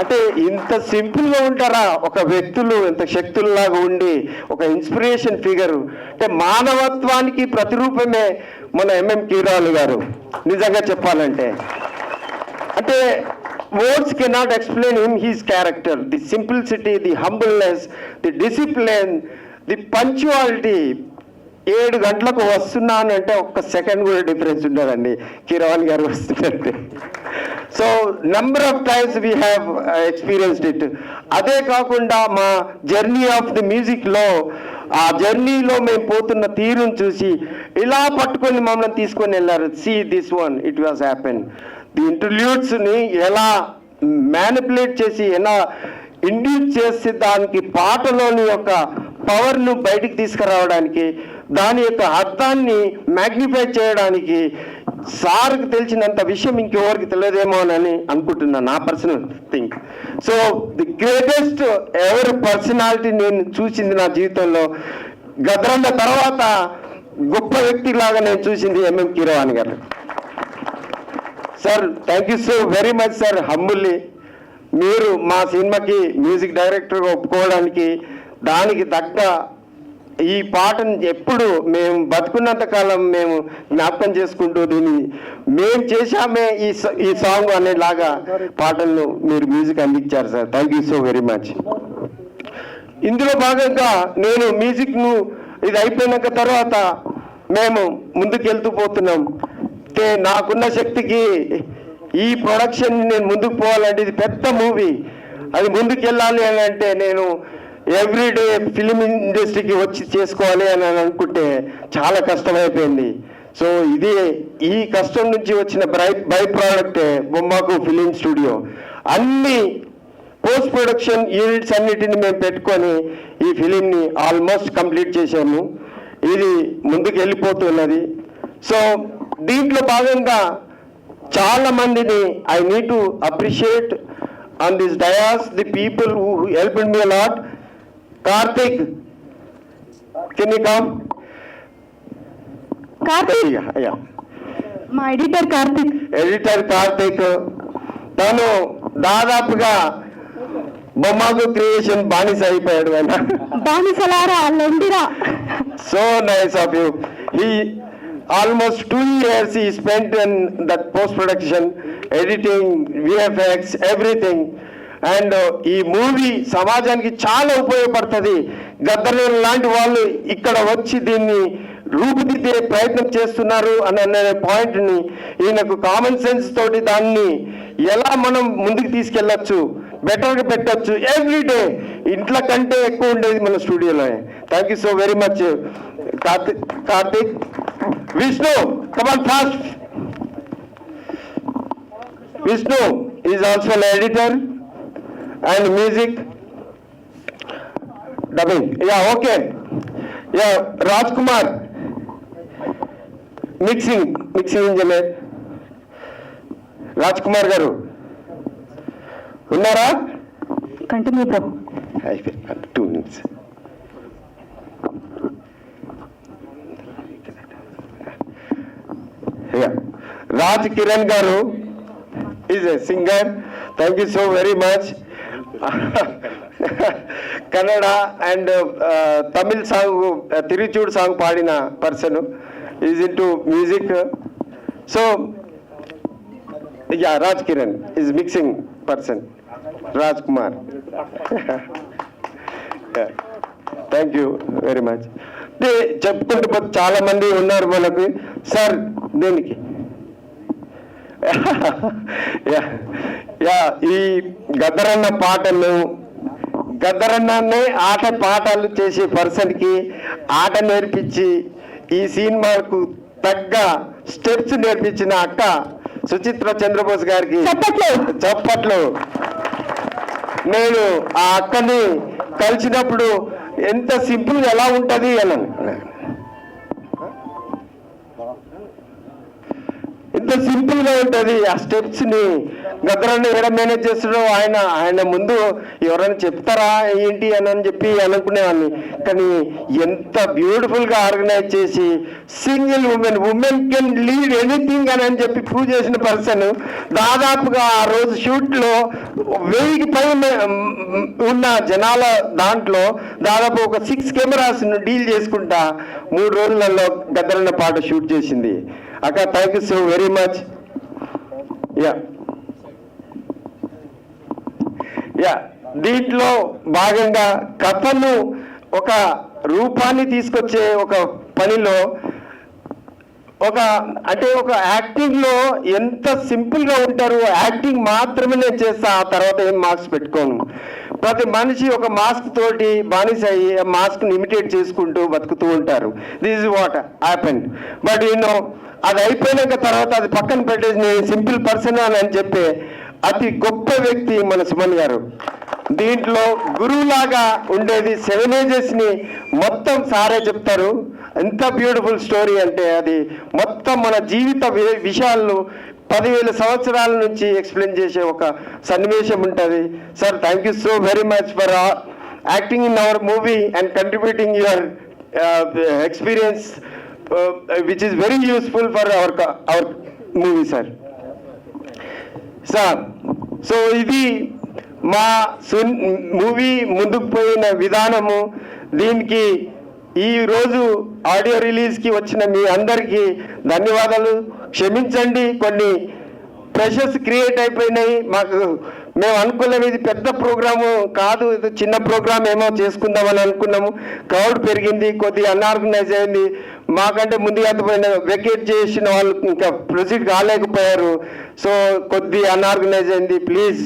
అంటే ఇంత సింపుల్గా ఉంటారా ఒక వ్యక్తులు, ఇంత శక్తుల్లాగా ఉండి ఒక ఇన్స్పిరేషన్ ఫిగరు. అంటే మానవత్వానికి ప్రతిరూపమే మన ఎంఎం కీరవాణి గారు నిజంగా చెప్పాలంటే. అంటే words cannot explain him, he's character, the simplicity, the humbleness, the discipline, the punctuality. 7 గంటలకు వస్తున్నాను అంటే ఒక్క సెకండ్ కూడా డిఫరెన్స్ ఉండదండి కీరవాణి గారు వస్తుందంటే. So number of times we have experienced it. అదే కాకుండా మా జర్నీ ఆఫ్ ది మ్యూజిక్లో, ఆ జర్నీలో మేము పోతున్న తీరును చూసి ఇలా పట్టుకొని మమ్మల్ని తీసుకొని వెళ్ళారు. See this one, it was happen. The ఇంటర్వ్యూస్ని ఎలా మ్యానిపులేట్ చేసి, ఎలా ఇండ్యూస్ చేసి దానికి పాటలోని యొక్క పవర్ను బయటికి తీసుకురావడానికి, దాని యొక్క అర్థాన్ని మ్యాగ్నిఫై చేయడానికి సార్కి తెలిసినంత విషయం ఇంకెవరికి తెలియదేమో అని అనుకుంటున్నాను, నా personal think. So the greatest ఎవరి పర్సనాలిటీ నేను చూసింది నా జీవితంలో, గద్రన్న తర్వాత గొప్ప వ్యక్తి లాగా నేను చూసింది ఎంఎం కీరవాణి గారు. Sir thank you so very much sir. Humbly మీరు మా సినిమాకి మ్యూజిక్ డైరెక్టర్గా ఒప్పుకోవడానికి, దానికి తగ్గ ఈ పాటను ఎప్పుడు మేము బతుకున్నంత కాలం మేము జ్ఞాపకం చేసుకుంటూ దీన్ని మేము చేశామే ఈ సాంగ్ అనేలాగా పాటలను మీరు మ్యూజిక్ అందించారు sir. Thank you so very much. ఇందులో భాగంగా నేను మ్యూజిక్ను ఇది అయిపోయినాక తర్వాత మేము ముందుకు వెళ్తూ పోతున్నాం. నాకున్న శక్తికి ఈ ప్రొడక్షన్ నేను ముందుకు పోవాలంటే, ఇది పెద్ద మూవీ, అది ముందుకు వెళ్ళాలి అని అంటే నేను ఎవ్రీడే ఫిలిం ఇండస్ట్రీకి వచ్చి చేసుకోవాలి అని అనుకుంటే చాలా కష్టమైపోయింది. సో ఇది ఈ కష్టం నుంచి వచ్చిన బై ప్రోడక్టే బొమ్మకు ఫిలిం స్టూడియో. అన్ని పోస్ట్ ప్రొడక్షన్ యూనిట్స్ అన్నిటిని మేము పెట్టుకొని ఈ ఫిలింని ఆల్మోస్ట్ కంప్లీట్ చేసాము. ఇది ముందుకు వెళ్ళిపోతున్నది. సో దీంట్లో భాగంగా చాలా మందిని I need to appreciate on this dais, the people who helped me a lot. Karthik, can you come? Karthik, మా ఎడిటర్ కార్తిక్ తను దాదాపుగా బొమ్మకు క్రియేషన్ బానిస అయిపోయాడు. ఆయన బానిసలారా లొండిరా. So nice of you. He almost 2 years he spent in that post production, editing, VFX, everything. And ఈ మూవీ సమాజానికి చాలా ఉపయోగపడుతుంది. గద్దర్ లాంటి వాళ్ళు ఇక్కడ వచ్చి దీన్ని రూపుదిద్దే ప్రయత్నం చేస్తున్నారు అనే పాయింట్ని, ఈయనకు కామన్ సెన్స్ తోటి దాన్ని ఎలా మనం ముందుకు తీసుకెళ్ళచ్చు, బెటర్గా పెట్టచ్చు. ఎవ్రీడే ఇంట్లో కంటే ఎక్కువ ఉండేది మన స్టూడియోలో. Thank you so very much Karthik. Vishnu, come on fast. Vishnu is also an editor and music dubbing. Yeah, okay. Yeah, Rajkumar, mixing engineer. Rajkumar garu unnara? Continue bro. 2 minutes. Raj Kiran garu is a singer. Thank you so very much. Kannada and Tamil song, Tiruchur song paadina person is into music. So yeah, Raj Kiran is mixing person. Raj Kumar. Yeah. Thank you very much. చెప్పుకుంటూ చాలా మంది ఉన్నారు మనకి. సార్ దేనికి ఈ గద్దరన్న పాటలు, గద్దరన్ననే ఆట పాటలు చేసే పర్సన్కి ఆట నేర్పించి ఈ సినిమాకు తగ్గ స్టెప్స్ నేర్పించిన అక్క సుచిత్ర చంద్రబోస్ గారికి చప్పట్లు. నేను ఆ అక్కని కలిసినప్పుడు ఎంత సింపుల్గా ఎలా ఉంటుంది అని, ఎంత సింపుల్గా ఉంటుంది ఆ స్టెప్స్ని గద్దరాన్ని ఏడ మేనేజ్ చేస్తాడో ఆయన ముందు ఎవరైనా చెప్తారా ఏంటి అని చెప్పి అనుకునేవాడిని. కానీ ఎంత బ్యూటిఫుల్గా ఆర్గనైజ్ చేసి single women can lead anything అని చెప్పి ప్రూవ్ చేసిన పర్సన్. దాదాపుగా ఆ రోజు షూట్లో 1000కి పైన ఉన్న జనాల దాంట్లో దాదాపు ఒక 6 కెమెరాస్ను డీల్ చేసుకుంటా 3 రోజులలో గద్దరన్న పాట షూట్ చేసింది. అక్క thank you so very much. దీంట్లో భాగంగా కథను ఒక రూపాన్ని తీసుకొచ్చే ఒక పనిలో ఒక యాక్టింగ్లో ఎంత సింపుల్గా ఉంటారు. యాక్టింగ్ మాత్రమే నేను చేస్తా, ఆ తర్వాత ఏం మార్క్స్ పెట్టుకోను. ప్రతి మనిషి ఒక మాస్క్ తోటి బానిస అయ్యి ఆ మాస్క్ని ఇమిటేట్ చేసుకుంటూ బతుకుతూ ఉంటారు. This is what happened. But అది అయిపోయినాక తర్వాత అది పక్కన పెట్టేసి నేను సింపుల్ పర్సన్ అని చెప్పే అతి గొప్ప వ్యక్తి మన సుమన్ గారు. దీంట్లో గురువులాగా ఉండేది 7 ఏజెస్ని మొత్తం సారే చెప్తారు. ఎంత బ్యూటిఫుల్ స్టోరీ అంటే అది మొత్తం మన జీవిత విషయాలను 10,000 సంవత్సరాల నుంచి ఎక్స్ప్లెయిన్ చేసే ఒక సన్నివేశం ఉంటుంది. Sir thank you so very much for acting in our movie and contributing your experience which is very useful for hour movie sir. Sir so ఇది మా మూవీ ముందుకు పోయిన విధానము. దీనికి ఈరోజు ఆడియో రిలీజ్కి వచ్చిన మీ అందరికీ ధన్యవాదాలు. క్షమించండి, కొన్ని ప్రెషర్స్ క్రియేట్ అయిపోయినాయి. మేము అనుకున్నాము ఇది పెద్ద ప్రోగ్రాము కాదు, ఇది చిన్న ప్రోగ్రామ్ ఏమో చేసుకుందామని అనుకున్నాము. క్రౌడ్ పెరిగింది, కొద్దిగా అన్ఆర్గనైజ్ అయింది. మాకంటే ముందుగా వెకేట్ చేసిన వాళ్ళు ఇంకా ప్రొసీడ్ కాలేకపోయారు. సో కొద్దిగా అన్ఆర్గనైజ్ అయింది. Please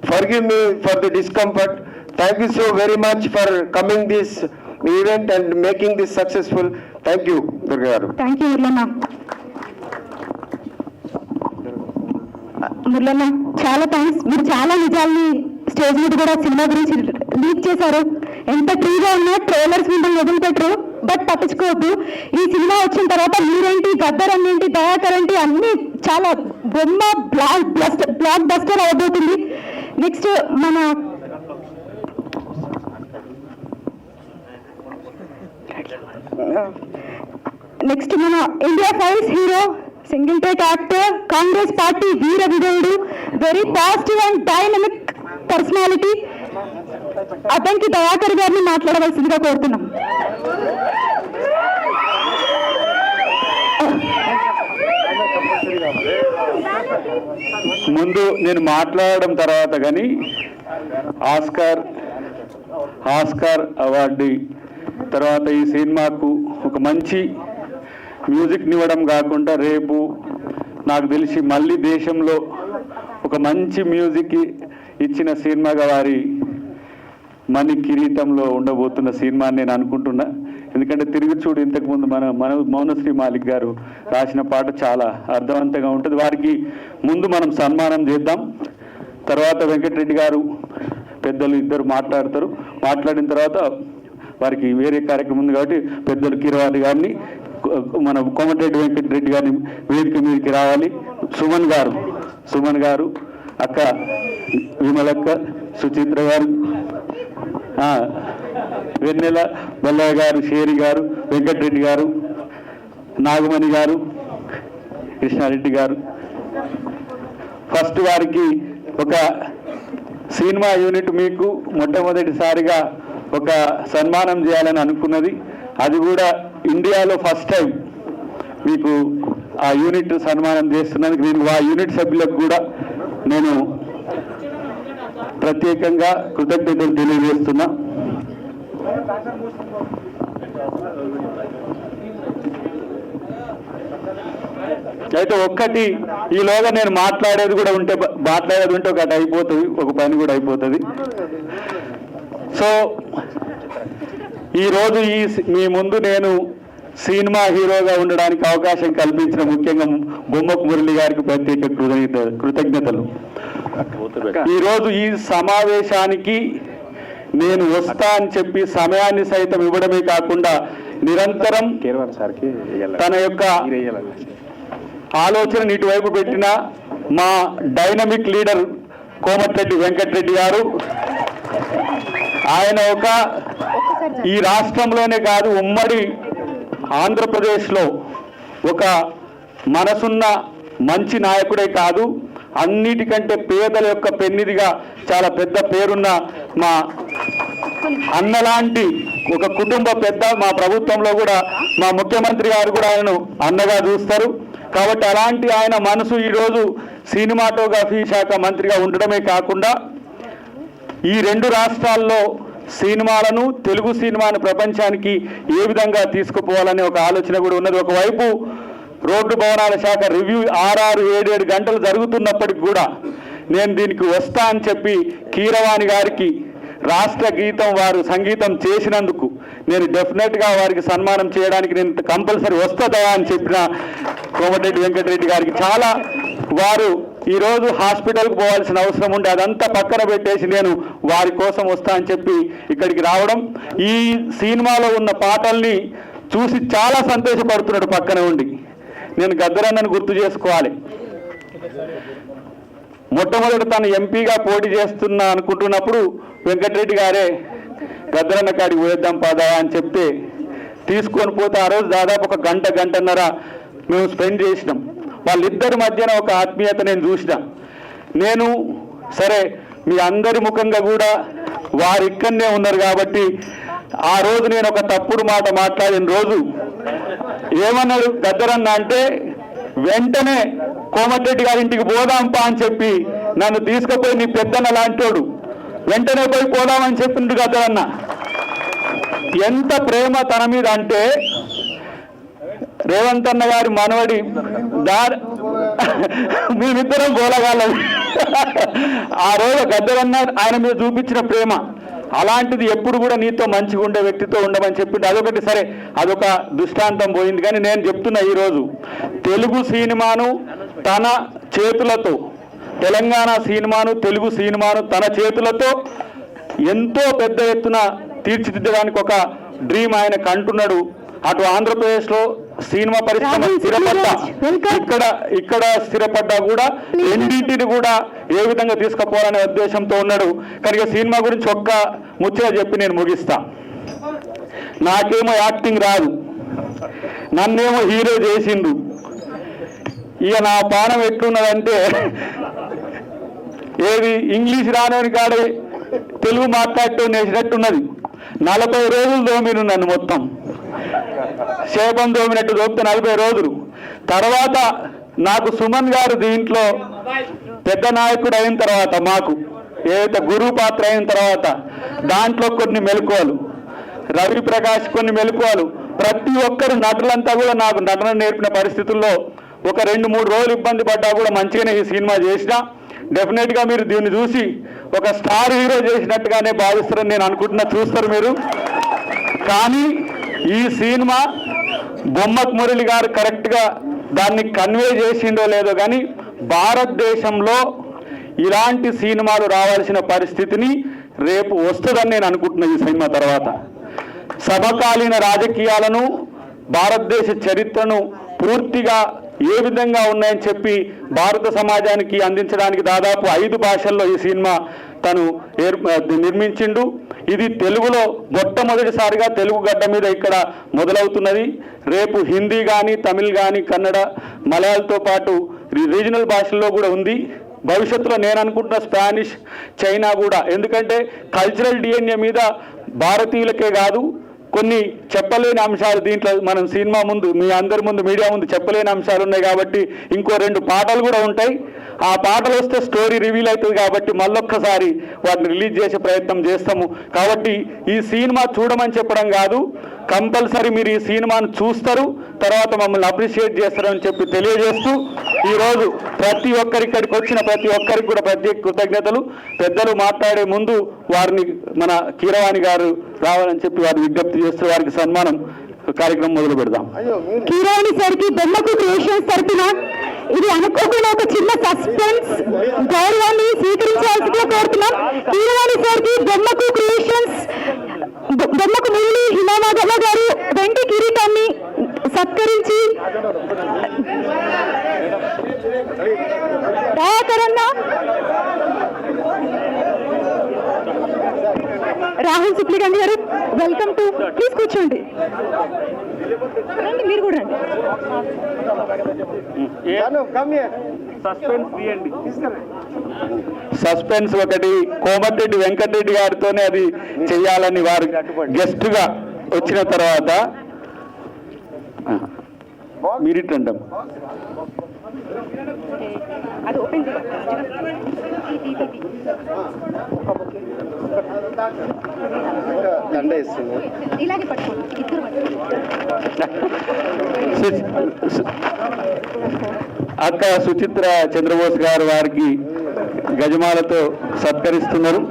forgive me for the discomfort. Thank you so very much for coming this event and making this successful. Thank you Durga garu. Thank you మురళన్న, చాలా థ్యాంక్స్. మీరు చాలా నిజాల్ని స్టేజ్ మీద కూడా సినిమా గురించి లీక్ చేశారు. ఎంత ట్రీగా ఉన్నా ట్రైలర్స్ మిమ్మల్ని వదిలిపెట్టరు. బట్ పట్టించుకోవద్దు. ఈ సినిమా వచ్చిన తర్వాత మీరేంటి, గద్దర్ ఏంటి, దయాకర్ ఏంటి అన్ని చాలా బొమ్మ బ్లాక్ బస్టర్ అవబోతుంది. నెక్స్ట్ మన India files hero, single take actor, Congress party Veera Vijayudu, very positive and dynamic personality అతనికి దయాకర్ గారిని మాట్లాడవలసిందిగా కోరుతున్నాం. ముందు నేను మాట్లాడడం తర్వాత కానీ ఆస్కార్ అవార్డు తర్వాత ఈ సినిమాకు ఒక మంచి మ్యూజిక్ని ఇవ్వడం కాకుండా రేపు నాకు తెలిసి మళ్ళీ దేశంలో ఒక మంచి మ్యూజిక్ ఇచ్చిన సినిమాగా వారి మణి కిరీటంలో ఉండబోతున్న సినిమా అని నేను అనుకుంటున్నా. ఎందుకంటే తిరిగి చూడు ఇంతకుముందు మన మౌనశ్రీ మాలిక్ గారు రాసిన పాట చాలా అర్థవంతంగా ఉంటుంది. వారికి ముందు మనం సన్మానం చేద్దాం. తర్వాత వెంకటరెడ్డి గారు పెద్దలు ఇద్దరు మాట్లాడతారు. మాట్లాడిన తర్వాత వారికి వేరే కార్యక్రమం ఉంది కాబట్టి పెద్దలు కిరవాణి గారిని, మన కోమటిరెడ్డి వెంకటరెడ్డి గారిని వేదిక మీదకి రావాలి. సుమన్ గారు, అక్క విమలక్క, సుచిత్ర గారు, వెన్నెల బల్లయ్య గారు, షేరి గారు, వెంకటరెడ్డి గారు, నాగమణి గారు, కృష్ణారెడ్డి గారు. ఫస్ట్ వారికి ఒక సినిమా యూనిట్ మీకు మొట్టమొదటిసారిగా ఒక సన్మానం చేయాలని అనుకున్నది. అది కూడా ఇండియాలో ఫస్ట్ టైం మీకు ఆ యూనిట్ సన్మానం చేస్తున్నందుకు నేను ఆ యూనిట్ సభ్యులకు కూడా నేను ప్రత్యేకంగా కృతజ్ఞతలు తెలియజేస్తున్నా. అయితే ఒక్కటి ఈలోగా నేను మాట్లాడేది ఉంటే ఒకటి అయిపోతుంది, ఒక పని కూడా అయిపోతుంది. సో ఈరోజు మీ ముందు నేను సినిమా హీరోగా ఉండడానికి అవకాశం కల్పించిన ముఖ్యంగా బొమ్మకు మురళి గారికి ప్రత్యేక కృతజ్ఞతలు. ఈరోజు ఈ సమావేశానికి నేను వస్తా అని చెప్పి సమయాన్ని సైతం ఇవ్వడమే కాకుండా నిరంతరం తన యొక్క ఆలోచన ఇటువైపు పెట్టిన మా డైనమిక్ లీడర్ కోమటిరెడ్డి వెంకటరెడ్డి గారు. ఆయన ఈ రాష్ట్రంలోనే కాదు, ఉమ్మడి ఆంధ్రప్రదేశ్లో ఒక మనసున్న మంచి నాయకుడే కాదు, అన్నిటికంటే పేదల యొక్క పెన్నిదిగా చాలా పెద్ద పేరున్న మా అన్నలాంటి ఒక కుటుంబ పెద్ద. మా ప్రభుత్వంలో కూడా మా ముఖ్యమంత్రి గారు కూడా ఆయనను అన్నగా చూస్తారు. కాబట్టి అలాంటి ఆయన మనసు ఈరోజు సినిమాటోగ్రఫీ శాఖ మంత్రిగా ఉండడమే కాకుండా ఈ 2 రాష్ట్రాల్లో సినిమాలను, తెలుగు సినిమాను ప్రపంచానికి ఏ విధంగా తీసుకుపోవాలనే ఒక ఆలోచన కూడా ఉన్నది. ఒకవైపు రోడ్డు భవనాల శాఖ రివ్యూ 6-7 గంటలు జరుగుతున్నప్పటికి కూడా నేను దీనికి వస్తా అని చెప్పి కీరవాణి గారికి రాష్ట్ర గీతం వారు సంగీతం చేసినందుకు నేను డెఫినెట్గా వారికి సన్మానం చేయడానికి నేను కంపల్సరీ వస్తుందా అని చెప్పిన కోమటిరెడ్డి వెంకటరెడ్డి గారికి చాలా వారు ఈరోజు హాస్పిటల్కి పోవాల్సిన అవసరం ఉండే అదంతా పక్కన పెట్టేసి నేను వారి కోసం వస్తా అని చెప్పి ఇక్కడికి రావడం, ఈ సినిమాలో ఉన్న పాటల్ని చూసి చాలా సంతోషపడుతున్నాడు పక్కన ఉండి. నేను గద్దరన్నను గుర్తు చేసుకోవాలి. మొట్టమొదటి తను ఎంపీగా పోటీ చేస్తున్నా అనుకుంటున్నప్పుడు వెంకటరెడ్డి గారే గద్దరన్న కాడికి పోయేద్దాం పదా అని చెప్తే తీసుకొని పోతే ఆ రోజు దాదాపు ఒక గంటన్నర మేము స్పెండ్ చేసినాం. వాళ్ళిద్దరి మధ్యన ఒక ఆత్మీయత నేను చూసిన. నేను సరే మీ అందరి ముఖంగా కూడా వారు ఇక్కడనే ఉన్నారు కాబట్టి ఆ రోజు నేను ఒక తప్పుడు మాట మాట్లాడిన రోజు ఏమన్నాడు గద్దరన్న అంటే, వెంటనే కోమటిరెడ్డి గారి ఇంటికి పోదాంపా అని చెప్పి నన్ను తీసుకుపోయి నీ పెద్దన్న లాంటోడు వెంటనే పోయి పోదామని చెప్పిండు గద్దరన్న. ఎంత ప్రేమ తన మీద అంటే రేవంత్ అన్న గారి మనవడి మేమిద్దరం గోలగాలం. ఆ రోజు గద్దరన్న ఆయన మీద చూపించిన ప్రేమ అలాంటిది ఎప్పుడు కూడా నీతో మంచిగా ఉండే వ్యక్తితో ఉండమని చెప్పింది. అదొకటి సరే, అదొక దృష్టాంతం పోయింది. కానీ నేను చెప్తున్నా ఈరోజు తెలుగు సినిమాను తన చేతులతో, తెలంగాణ సినిమాను, తెలుగు సినిమాను తన చేతులతో ఎంతో పెద్ద ఎత్తున తీర్చిదిద్దడానికి ఒక డ్రీమ్ ఆయన కంటున్నాడు. అటు ఆంధ్రప్రదేశ్లో సినిమా పరిశ్రమ స్థిరపడ్డా, ఇక్కడ స్థిరపడ్డా కూడా రెండింటిని కూడా ఏ విధంగా తీసుకుపోవాలనే ఉద్దేశంతో ఉన్నాడు. కనుక సినిమా గురించి ఒక్క ముచ్చట చెప్పి నేను ముగిస్తా. నాకేమో యాక్టింగ్ రాదు, నన్నేమో హీరో చేసిండు. ఇక నా పానం ఎట్లున్నదంటే ఏది ఇంగ్లీష్ రానని కాడే తెలుగు మాట్లాడుతూ నేసినట్టున్నది. 40 రోజులు దోమిను నన్ను మొత్తం శేపం దోమినట్టు దోపితే 40 రోజులు తర్వాత నాకు సుమన్ గారు దీంట్లో పెద్ద నాయకుడు అయిన తర్వాత, మాకు ఏదైతే గురువు పాత్ర అయిన తర్వాత దాంట్లో కొన్ని మెలకువలు, రవి ప్రకాష్ కొన్ని మెలకువలు, ప్రతి ఒక్కరు నటులంతా కూడా నాకు నటన నేర్పిన పరిస్థితుల్లో ఒక 2-3 రోజులు ఇబ్బంది పడ్డా కూడా మంచిగానే ఈ సినిమా చేసిన. డెఫినెట్గా మీరు దీన్ని చూసి ఒక స్టార్ హీరో చేసినట్టుగానే భావిస్తారని నేను అనుకుంటున్నా, చూస్తారు మీరు. కానీ ఈ సినిమా బొమ్మకు మురళి గారు కరెక్ట్గా దాన్ని కన్వే చేసిండో లేదో కానీ భారతదేశంలో ఇలాంటి సినిమాలు రావాల్సిన పరిస్థితిని రేపు వస్తుందని నేను అనుకుంటున్నా. ఈ సినిమా తర్వాత సమకాలీన రాజకీయాలను, భారతదేశ చరిత్రను పూర్తిగా ఏ విధంగా ఉన్నాయని చెప్పి భారత సమాజానికి అందించడానికి దాదాపు 5 భాషల్లో ఈ సినిమా తను నిర్మించిండు. ఇది తెలుగులో మొట్టమొదటిసారిగా తెలుగు గడ్డ మీద ఇక్కడ మొదలవుతున్నది. రేపు హిందీ కానీ, తమిళ్ కానీ, కన్నడ, మలయాళంతో పాటు రీజనల్ భాషల్లో కూడా ఉంది. భవిష్యత్తులో నేను అనుకుంటున్న స్పానిష్, చైనా కూడా. ఎందుకంటే కల్చరల్ డిఎన్ఏ మీద భారతీయులకే కాదు కొన్ని చెప్పలేని అంశాలు దీంట్లో మనం సినిమా ముందు, మీ అందరి ముందు, మీడియా ముందు చెప్పలేని అంశాలు ఉన్నాయి. కాబట్టి ఇంకో 2 పాటలు కూడా ఉంటాయి. ఆ పాటలు వస్తే స్టోరీ రివీల్ అవుతుంది. కాబట్టి మళ్ళొక్కసారి వాటిని రిలీజ్ చేసే ప్రయత్నం చేస్తాము. కాబట్టి ఈ సినిమా చూడమని చెప్పడం కాదు, కంపల్సరీ మీరు ఈ సినిమాను చూస్తారు, తర్వాత మమ్మల్ని అప్రిషియేట్ చేస్తారని చెప్పి తెలియజేస్తూ ఈరోజు ప్రతి ఒక్కరిక్కడికి వచ్చిన ప్రతి ఒక్కరికి కూడా ప్రత్యేక కృతజ్ఞతలు. పెద్దలు మాట్లాడే ముందు వారిని మన కీరవాణి గారు రావాలని చెప్పి వారిని విజ్ఞప్తి చేస్తూ వారికి సన్మానం కార్యక్రమం మొదలు పెడదాం. కీరవాణి సార్కి బొమ్మకు క్రియేషన్స్ తరపున ఇది అనుకోకుండా ఒక చిన్న సస్పెన్స్ గౌరవాన్ని స్వీకరించాల్సిందిగా కోరుతున్నాం. కీరవాణి సార్కి బొమ్మకు క్రియేషన్స్, బొమ్మకు మురళి హిమానాగమ్మ గారు వెండి కిరీటాన్ని సత్కరించి రాహుల్ సిప్లిగంజ్ గారు, వెల్కమ్ టు, ప్లీజ్ కూర్చోండి. రండి, మీరు కూడా రండి. సస్పెన్స్ ఒకటి, కోమటిరెడ్డి వెంకటరెడ్డి గారితోనే అది చేయాలని వారు గెస్ట్గా వచ్చిన తర్వాత మీరిటండి. అది ఓపెన్ ఇలాగే పట్టుకోండి, ఇద్దరు అక్క సుచిత్ర చంద్రబోస్ గారు వారికి గజమాలతో సత్కరిస్తున్నారు.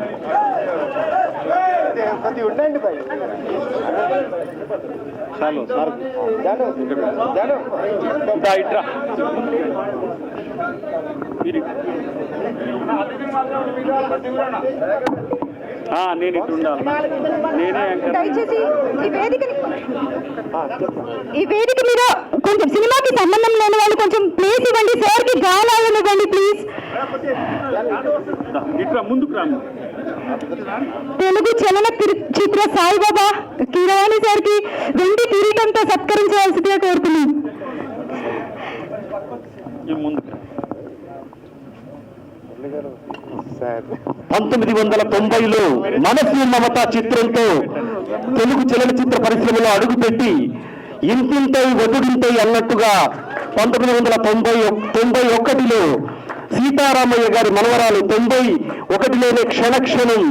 నేను ఇటు ఉండాలి. నేనే దయచేసి ఈ వేదిక మీద కొంచెం సినిమాకి సంబంధం లేని వాళ్ళు కొంచెం ప్లేస్ ఇవ్వండి. సార్కి గాలాలను ఇవ్వండి ప్లీజ్. ఇట్లా ముందుకు రా. తెలుగు చలనచిత్ర సాయిబాబా కీరవాణి సార్కి వెండి కిరీటంతో సత్కరించవలసిందిగా కోరుతున్నాం. 1990లో మనసు మమత చిత్రంతో తెలుగు చలనచిత్ర పరిశ్రమలో అడుగుపెట్టి ఇంతింతై వదుడింతై అన్నట్టుగా 1991లో సీతారామయ్య గారి మనవరాలు 91లోనే క్షణక్షణం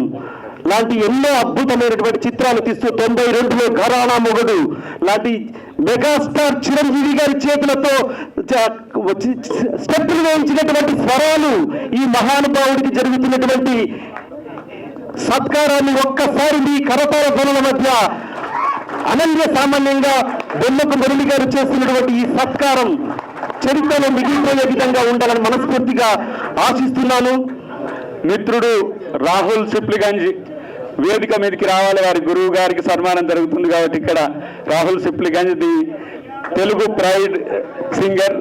లాంటి ఎన్నో అద్భుతమైనటువంటి చిత్రాలు తీస్తూ 92లో ఘరానా మొగుడు లాంటి మెగాస్టార్ చిరంజీవి గారి చేతులతో స్టెప్పులు వేయించినటువంటి స్వరాలు ఈ మహానుభావుడికి జరుగుతున్నటువంటి సత్కారాన్ని ఒక్కసారి మీ కరతాళ ధ్వనుల మధ్య అనన్య సామాన్యంగా బొమ్మకు మురళి గారు చేస్తున్నటువంటి ఈ సత్కారం చరిత్రలో మిగిలిపోయే విధంగా ఉండాలని మనస్ఫూర్తిగా ఆశిస్తున్నాను. మిత్రుడు రాహుల్ సిప్లిగంజ్ వేదిక మీదకి రావాలి. వారి గురువు గారికి సన్మానం జరుగుతుంది కాబట్టి ఇక్కడ Rahul Sipligunj the Telugu pride singer,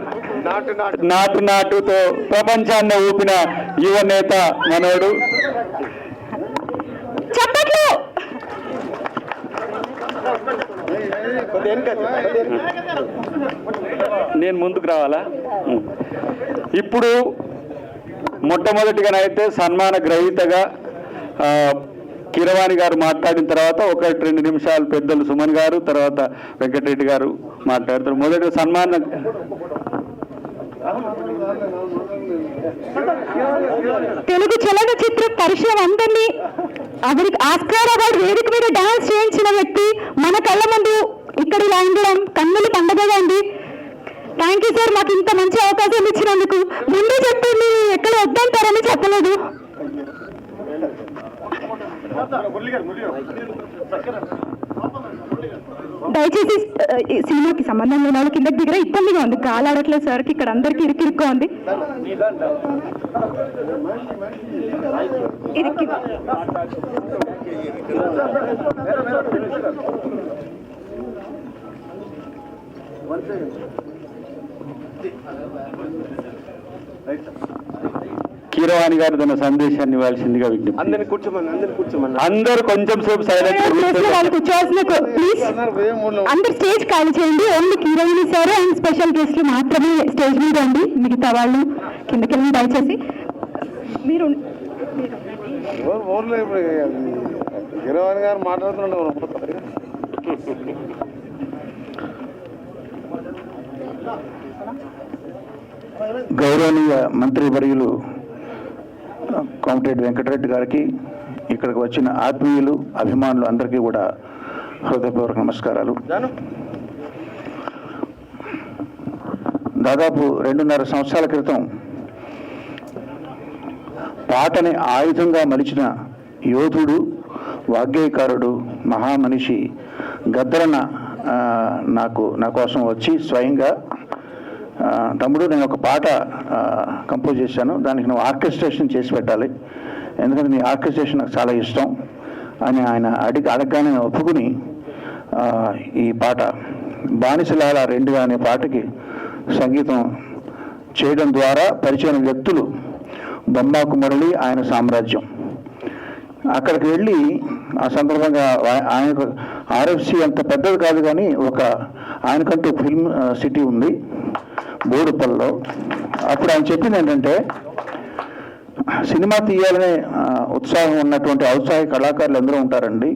నాటు నాటుతో ప్రపంచాన్ని ఊపిన యువ నేత మనోడు. నేను ముందుకు రావాలా? ఇప్పుడు మొట్టమొదటిగానైతే సన్మాన గ్రహీతగా కీరవాణి గారు మాట్లాడిన తర్వాత 1-2 నిమిషాలు పెద్దలు సుమన్ గారు, తర్వాత వెంకటరెడ్డి గారు మాట్లాడతారు. మొదటి సన్మాన తెలుగు చలనచిత్ర పరిశ్రమ అందరినీ అతనికి ఆస్కార్ అవార్డు వేదిక మీద డాన్స్ చేయించిన వ్యక్తి మన కళ్ళ ముందు ఇక్కడ ఇలా ఉండడం కన్నులు పండగగా ఉంది. థ్యాంక్ యూ సార్, మాకు ఇంత మంచి అవకాశం ఇచ్చినందుకు. ముందే చెప్పి మీరు ఎక్కడ వద్దంటారని చెప్పలేదు. దయచేసి సినిమాకి సంబంధం లేని వాళ్ళు కిందకి దిగర ఇబ్బందిగా ఉంది. కాలాడట్లేదు సార్కి, ఇక్కడ అందరికి ఇరుకిరుక్కుగా ఉంది. కీరవాణి గారు తన సందేశాన్ని ఇవ్వాల్సిందిగా విజ్ఞప్తి. అందరు కొంచెం సేపు సైలెంట్ కూర్చోవాల్సిన ప్లీజ్. అందరు స్టేజ్ ఖాళీ చేయండి. Only Keeravani sir and special గెస్ట్లు మాత్రమే స్టేజ్ మీద ఉంది. మిగతా వాళ్ళు కిందకి వెళ్ళి దయచేసి మీరు కీరవాణి గారు మాట్లాడుతున్నాడు. గౌరవనీయ మంత్రివర్యులు కోమటిరెడ్డి వెంకటరెడ్డి గారికి, ఇక్కడికి వచ్చిన ఆత్మీయులు, అభిమానులు అందరికీ కూడా హృదయపూర్వక నమస్కారాలు. దాదాపు 2.5 సంవత్సరాల క్రితం పాటని ఆయుధంగా మలిచిన యోధుడు, వాగ్గేయకారుడు, మహామనిషి గద్దరన్న నా కోసం వచ్చి స్వయంగా, తమ్ముడు నేను ఒక పాట కంపోజ్ చేశాను, దానికి నువ్వు ఆర్కెస్ట్రేషన్ చేసి పెట్టాలి, ఎందుకంటే నీ ఆర్కెస్ట్రేషన్ నాకు చాలా ఇష్టం అని ఆయన అడగగానే ఒప్పుకుని ఈ పాట బానిసలాల 2 అనే పాటకి సంగీతం చేయడం ద్వారా పరిచయం వ్యక్తులు బొమ్మాకు మురళి, ఆయన సామ్రాజ్యం. అక్కడికి వెళ్ళి ఆ సందర్భంగా ఆయన ఆర్ఎఫ్సి అంత పెద్దది కాదు కానీ ఒక ఆయనకంటూ ఫిల్మ్ సిటీ ఉంది బోడుపల్లిలో. అప్పుడు ఆయన చెప్పింది ఏంటంటే, సినిమా తీయాలనే ఉత్సాహం ఉన్నటువంటి ఔత్సాహిక కళాకారులు అందరూ ఉంటారండి,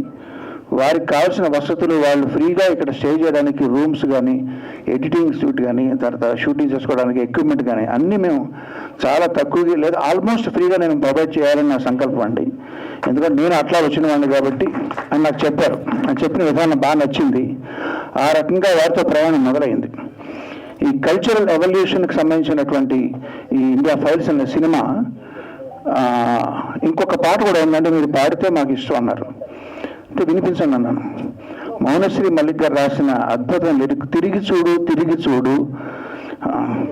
వారికి కావాల్సిన వసతులు వాళ్ళు ఫ్రీగా ఇక్కడ స్టే చేయడానికి రూమ్స్ కానీ, ఎడిటింగ్ షూట్ కానీ, తర్వాత షూటింగ్ చేసుకోవడానికి ఎక్విప్మెంట్ కానీ అన్నీ మేము చాలా తక్కువగా లేదా ఆల్మోస్ట్ ఫ్రీగా నేను ప్రొవైడ్ చేయాలని నా సంకల్పం అండి. ఎందుకంటే నేను అట్లా వచ్చిన వాడిని కాబట్టి అని నాకు చెప్పారు. అని చెప్పిన విధానం బాగా నచ్చింది. ఆ రకంగా వారితో ప్రయాణం మొదలైంది. ఈ కల్చరల్ ఎవల్యూషన్కి సంబంధించినటువంటి ఈ ఇండియా ఫైల్స్ అనే సినిమా ఇంకొక పాట కూడా ఉందంటే మీరు పాడితే మాకు ఇష్టం అన్నారు. అంటే వినిపించండి అన్నాను. మౌనశ్రీ మల్లిక్ గారు రాసిన అద్భుతం లిరిక్, తిరిగి చూడు తిరిగి చూడు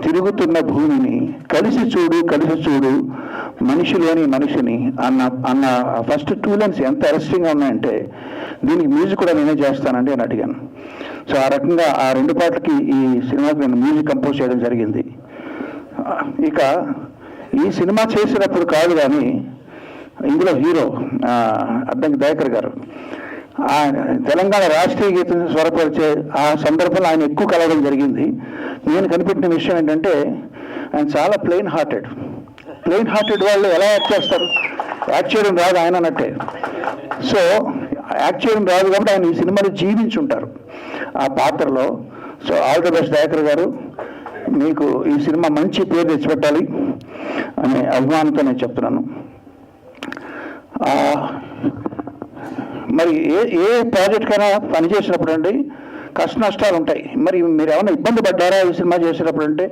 తిరుగుతున్న భూమిని, కలిసి చూడు కలిసి చూడు మనిషిలోని మనిషిని అన్న ఫస్ట్ 2 లైన్స్ ఎంత అరెస్టింగ్గా ఉన్నాయంటే దీనికి మ్యూజిక్ కూడా నేనే చేస్తానండి అని అడిగాను. సో ఆ రకంగా ఆ 2 పాటలకి ఈ సినిమాకి నేను మ్యూజిక్ కంపోజ్ చేయడం జరిగింది. ఇక ఈ సినిమా చేసినప్పుడు కాదు కానీ ఇందులో హీరో అద్దంకి దయాకర్ గారు తెలంగాణ రాష్ట్రీయ గీతం స్వరపరిచే ఆ సందర్భంలో ఆయన ఎక్కువ కలవడం జరిగింది. నేను కనిపెట్టిన విషయం ఏంటంటే ఆయన చాలా ప్లెయిన్ హార్టెడ్ వాళ్ళు ఎలా యాక్ట్ చేస్తారు, యాక్ట్ చేయడం రాదు ఆయన అన్నట్టే. సో యాక్ట్ చేయడం రాదు కాబట్టి ఆయన ఈ సినిమాలో జీవించుంటారు ఆ పాత్రలో. So all the best Dayakar గారు, మీకు ఈ సినిమా మంచి పేరు తెచ్చిపెట్టాలి అనే అభిమానంతో నేను చెప్తున్నాను. మరి ఏ ప్రాజెక్ట్ కైనా పనిచేసినప్పుడు అండి కష్ట నష్టాలు ఉంటాయి. మరి మీరు ఏమైనా ఇబ్బంది పడ్డారా ఈ సినిమా చేసేటప్పుడు అంటే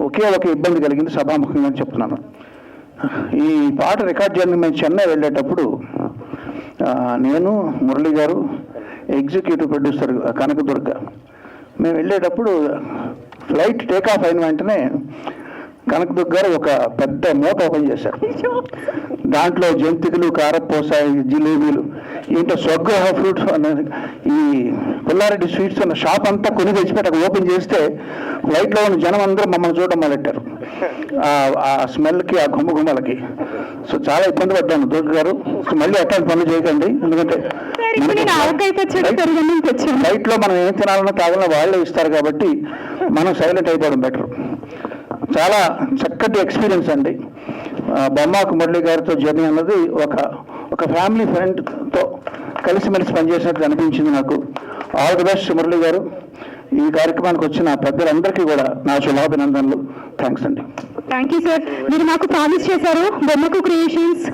ఒకే ఒక ఇబ్బంది కలిగింది, సభాముఖంగా చెప్తున్నాను. ఈ పాట రికార్డ్ చేయడానికి మేము చెన్నై వెళ్ళేటప్పుడు నేను, మురళి గారు, ఎగ్జిక్యూటివ్ ప్రొడ్యూసర్ కనకదుర్గ మేము వెళ్ళేటప్పుడు ఫ్లైట్ టేకాఫ్ అయిన వెంటనే కనకదుర్గ గారు ఒక పెద్ద మూట ఓపెన్ చేశారు. దాంట్లో జంతికలు, కారపూస, జిలేబీలు, ఏంటో స్వగ్రహ ఫ్రూట్స్ ఈ పుల్లారెడ్డి స్వీట్స్ అన్న షాప్ అంతా కొని తెచ్చిపెట్టి ఓపెన్ చేస్తే ఫ్లైట్లో ఉన్న జనం అందరూ మమ్మల్ని చూడడం మొదలెట్టారు ఆ స్మెల్కి, ఆ గుమ్మలకి. సో చాలా ఇబ్బంది పడ్డాను దుర్గ గారు. మళ్ళీ అట్లాంటి పనులు చేయకండి, ఎందుకంటే ఫ్లైట్లో మనం ఏం తినాలన్నా తాగాలన్నా వాళ్ళే ఇస్తారు కాబట్టి మనం సైలెంట్ అయిపోవడం బెటర్. చాలా చక్కటి ఎక్స్పీరియన్స్ అండి. బొమ్మాకు మురళి గారితో జర్నీ అన్నది ఒక ఫ్యామిలీ ఫ్రెండ్తో కలిసిమెలిసి పనిచేసినట్టు అనిపించింది నాకు. ఆల్ ది బెస్ట్ మురళి గారు. ఈ కార్యక్రమానికి వచ్చిన పెద్దలందరికీ కూడా నా శుభాభినందనలు. థ్యాంక్స్ అండి. Thank you sir. మీరు మాకు ప్రామిస్ చేశారు బొమ్మకు క్రియేషన్స్,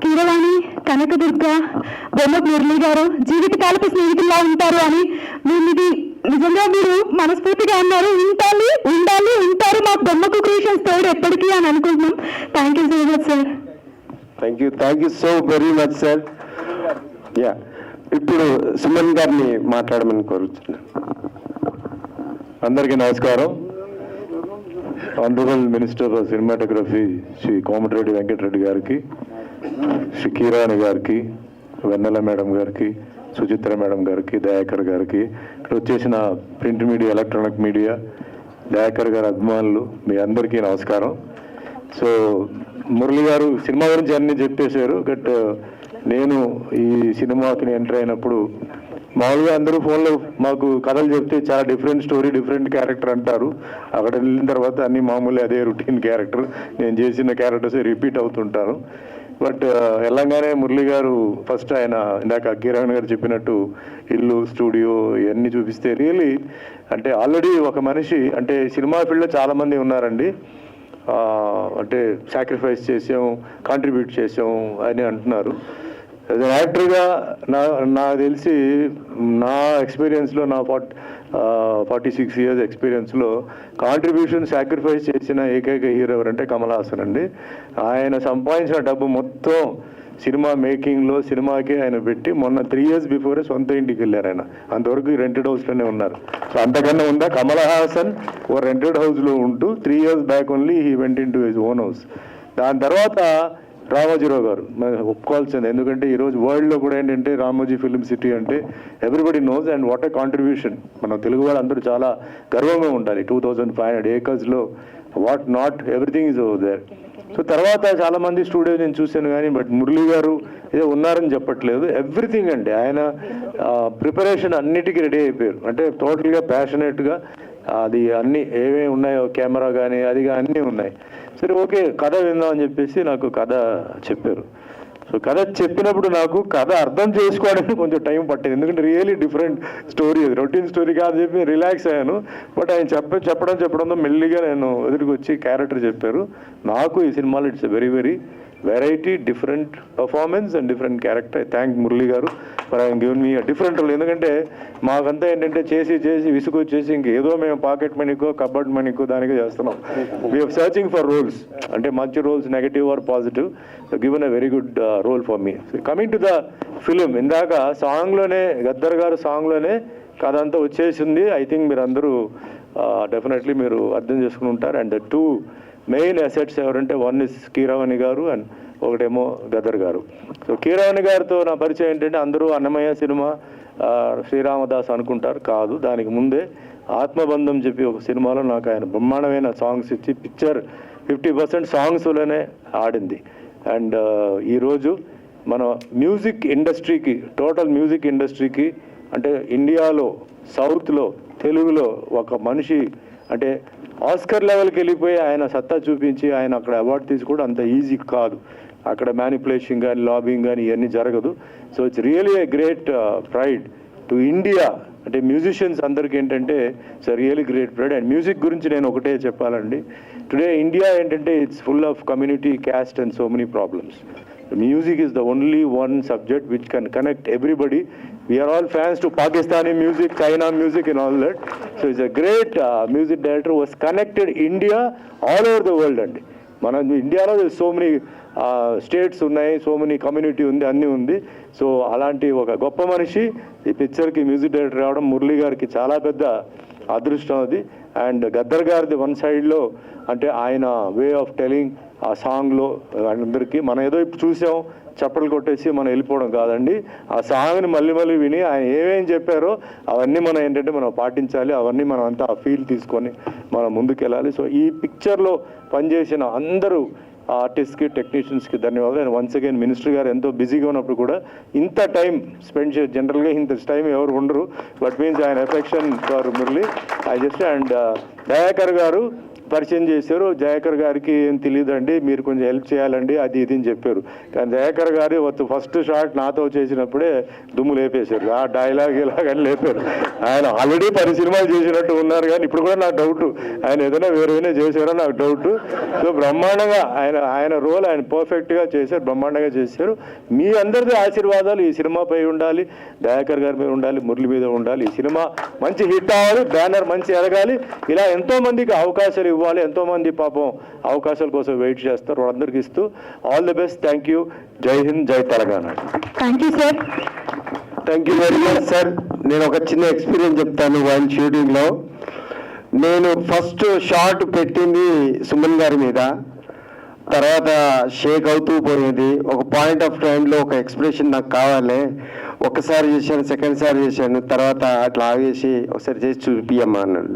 కీరవాణి, కనకదుర్గ, బొమ్మకు మురళి గారు జీవితకాలపు స్నేహితుల్లా ఉంటారు అని. మేము ఇది నిజంగా మీరు మనస్ఫూర్తిగా అన్నారు. ఉండాలి ఉంటారు మా బొమ్మకు క్రియేషన్స్ తోడు ఎప్పటికీ అని అనుకుంటున్నాం. Thank you so much sir. Thank you so very much sir. Yeah, ఇప్పుడు సుమన్ గారిని మాట్లాడమని కోరుతున్నాను. అందరికీ నమస్కారం. Honourable minister of cinematography Shri Komatireddy Venkatreddy గారికి, శ్రీ కీరాణి గారికి, వెన్నెల మేడం గారికి, సుచిత్ర మేడం గారికి, దయాకర్ గారికి, ఇక్కడ వచ్చేసిన print media, electronic media, Dayakar గారి అభిమానులు, మీ అందరికీ నమస్కారం. సో మురళి గారు సినిమా గురించి అన్నీ చెప్పేశారు. బట్ నేను ఈ సినిమాకి ఎంటర్ అయినప్పుడు మామూలుగా అందరూ ఫోన్లో మాకు కథలు చెప్తే చాలా డిఫరెంట్ స్టోరీ, డిఫరెంట్ క్యారెక్టర్ అంటారు. అక్కడ వెళ్ళిన తర్వాత అన్ని మామూలు అదే రొటీన్ క్యారెక్టర్, నేను చేసిన క్యారెక్టర్స్ రిపీట్ అవుతుంటాను. బట్ వెళ్ళంగానే మురళి గారు ఫస్ట్ ఆయన ఇందాక కిరణ్ గారు చెప్పినట్టు ఇల్లు, స్టూడియో ఇవన్నీ చూపిస్తే రియలీ అంటే ఆల్రెడీ ఒక మనిషి అంటే సినిమా ఫీల్డ్లో చాలామంది ఉన్నారండి. అంటే సాక్రిఫైస్ చేసాం, కాంట్రిబ్యూట్ చేసాం అని అంటున్నారు. యాజ్ అన్ యాక్టర్గా నాకు తెలిసి నా ఎక్స్పీరియన్స్లో నా 46 ఇయర్స్ ఎక్స్పీరియన్స్లో కాంట్రిబ్యూషన్ సాక్రిఫైస్ చేసిన ఏకైక హీరో ఎవరంటే కమల్ హాసన్ అండి. ఆయన సంపాదించిన డబ్బు మొత్తం సినిమా మేకింగ్లో సినిమాకి ఆయన పెట్టి మొన్న 3 years బిఫోరే సొంత ఇంటికి వెళ్ళారు ఆయన. అంతవరకు రెంటెడ్ హౌస్లోనే ఉన్నారు. సో అంతకన్నా ఉందా? కమల్ హాసన్ ఓ రెంటెడ్ హౌస్లో ఉంటూ 3 years back only he went in to his own house. దాని తర్వాత రామోజీరావు గారు ఒప్పుకోవాల్సింది. ఎందుకంటే ఈరోజు వరల్డ్లో కూడా ఏంటంటే రామోజీ ఫిల్మ్ సిటీ అంటే everybody knows and what a contribution. మన తెలుగు వాళ్ళు అందరూ చాలా గర్వంగా ఉండాలి. 2500 acres what not everything is over there. So తర్వాత చాలామంది స్టూడియో నేను చూశాను కానీ బట్ మురళీ గారు ఏదో ఉన్నారని చెప్పట్లేదు. ఎవ్రీథింగ్ అండి, ఆయన ప్రిపరేషన్ అన్నిటికీ రెడీ అయిపోయారు. అంటే టోటల్గా ప్యాషనేట్గా అది అన్నీ ఏమేమి ఉన్నాయో కెమెరా కానీ అది కానీ అన్నీ ఉన్నాయి. సరే ఓకే కథ విందామని చెప్పేసి నాకు కథ చెప్పారు. సో కథ చెప్పినప్పుడు నాకు కథ అర్థం చేసుకోవడానికి కొంచెం టైం పట్టింది, ఎందుకంటే రియలీ డిఫరెంట్ స్టోరీ, అది రొటీన్ స్టోరీ కాదు చెప్పి రిలాక్స్ అయ్యాను. బట్ ఆయన చెప్పడంతో మెల్లిగా నేను ఎదురుకు వచ్చి క్యారెక్టర్ చెప్పారు. నాకు ఈ సినిమాలో it's a very very variety different performance and different character. I thank Murali garu for I given me different role. ఎందుకంటే మాకంతా ఏంటంటే చేసి విసుగొచ్చేసి ఇంకేదో మేము పాకెట్ మనీకో కబడ్ మనీకో దానికో చేస్తున్నాం. వీఆర్ సర్చింగ్ ఫర్ రోల్స్, అంటే మంచి roles negative or positive. Given a very good role for me. Coming to the film, ఇందాక సాంగ్లోనే గద్దర్ గారు సాంగ్లోనే కథ అంతా వచ్చేసింది. ఐ థింక్ మీరు అందరూ డెఫినెట్లీ మీరు అర్థం చేసుకుని ఉంటారు. And the two main assets ఎవరంటే వన్ ఇస్ కీరవాణి గారు అండ్ ఒకటేమో గద్దర్ గారు. సో కీరవాణి గారితో నా పరిచయం ఏంటంటే అందరూ అన్నమయ్య సినిమా శ్రీరామదాస్ అనుకుంటారు, కాదు. దానికి ముందే ఆత్మబంధం చెప్పి ఒక సినిమాలో నాకు ఆయన బ్రహ్మాండమైన సాంగ్స్ ఇచ్చి పిక్చర్ 50% సాంగ్స్లోనే ఆడింది. అండ్ ఈరోజు మన మ్యూజిక్ ఇండస్ట్రీకి, టోటల్ మ్యూజిక్ ఇండస్ట్రీకి అంటే ఇండియాలో సౌత్లో తెలుగులో ఒక మనిషి అంటే ఆస్కర్ లెవెల్కి వెళ్ళిపోయి ఆయన సత్తా చూపించి ఆయన అక్కడ అవార్డు తీసుకోవడం అంత ఈజీ కాదు. అక్కడ మ్యానిపులేషన్ కానీ లాబింగ్ కానీ ఇవన్నీ జరగదు. So it's really a great pride to India. అంటే మ్యూజిషియన్స్ అందరికీ ఏంటంటే it's really great pride. And music గురించి నేను ఒకటే చెప్పాలండి, టుడే ఇండియా ఏంటంటే it's full of community, caste and so many problems. Music is the only one subject which can connect everybody. We are all fans to Pakistani music, China music and all that. So he's a great music director who has connected India all over the world. And మన ఇండియాలో సో మెనీ స్టేట్స్ ఉన్నాయి, సో మెనీ కమ్యూనిటీ ఉంది, అన్నీ ఉంది. సో అలాంటి ఒక గొప్ప మనిషి ఈ పిక్చర్కి మ్యూజిక్ డైరెక్టర్ రావడం మురళీ గారికి చాలా పెద్ద అదృష్టం అది. అండ్ గద్దర్ గారిది వన్ సైడ్లో అంటే ఆయన వే ఆఫ్ టెలింగ్ ఆ సాంగ్లో అందరికీ మనం ఏదో ఇప్పుడు చూసాం చప్పట్లు కొట్టేసి మనం వెళ్ళిపోవడం కాదండి. ఆ సాంగ్ని మళ్ళీ మళ్ళీ విని ఆయన ఏమేం చెప్పారో అవన్నీ మనం ఏంటంటే మనం పాటించాలి. అవన్నీ మనం అంతా ఆ ఫీల్ తీసుకొని మనం ముందుకెళ్ళాలి. సో ఈ పిక్చర్లో పనిచేసిన అందరూ ఆర్టిస్ట్కి, టెక్నీషియన్స్కి ధన్యవాదాలు. అండ్ వన్స్ అగైన్ మినిస్టర్ గారు ఎంతో బిజీగా ఉన్నప్పుడు కూడా ఇంత టైం స్పెండ్ చేసి, జనరల్గా ఇంత టైం ఎవరు ఉండరు, బట్ మీన్స్ ఆయన affection for Murali I just. And Dayakar గారు పరిచయం చేశారు. జయాకర్ గారికి ఏం తెలియదండి, మీరు కొంచెం హెల్ప్ చేయాలండి అది ఇది అని చెప్పారు. కానీ జయాకర్ గారు ఫస్ట్ షాట్ నాతో చేసినప్పుడే దుమ్ము లేపేశారు, ఆ డైలాగ్ ఇలాగని లేపారు. ఆయన ఆల్రెడీ 10 సినిమాలు చేసినట్టు ఉన్నారు, కానీ ఇప్పుడు కూడా నాకు డౌట్ ఆయన ఏదైనా వేరేనే చేశారో నాకు డౌట్. సో బ్రహ్మాండంగా ఆయన రోల్ ఆయన పర్ఫెక్ట్గా చేశారు, బ్రహ్మాండంగా చేశారు. మీ అందరిది ఆశీర్వాదాలు ఈ సినిమాపై ఉండాలి, దయాకర్ గారి మీద ఉండాలి, మురళి మీద ఉండాలి. ఈ సినిమా మంచి హిట్ అవ్వాలి, బ్యానర్ మంచి ఎదగాలి. ఇలా ఎంతోమందికి అవకాశాలు ఇవ్వాలి, ఎంతోమంది పాపం అవకాశాల కోసం వెయిట్ చేస్తారు, వాళ్ళందరికీ ఇస్తూ all the best. Thank you. జై హింద్, జై Telangana. Thank you sir. Thank you very much sir. నేను ఒక చిన్న ఎక్స్పీరియన్స్ చెప్తాను. వైల్ షూటింగ్లో నేను ఫస్ట్ షాట్ పెట్టింది సుమన్ గారి మీద, తర్వాత షేక్ అవుతూ పోయేది. ఒక పాయింట్ ఆఫ్ టైంలో ఒక ఎక్స్ప్రెషన్ నాకు కావాలి, ఒకసారి చేశాను, సెకండ్ సారి చేశాను, తర్వాత అట్లా ఆగేసి ఒకసారి చేసి చూపియమ్మా అన్నాడు.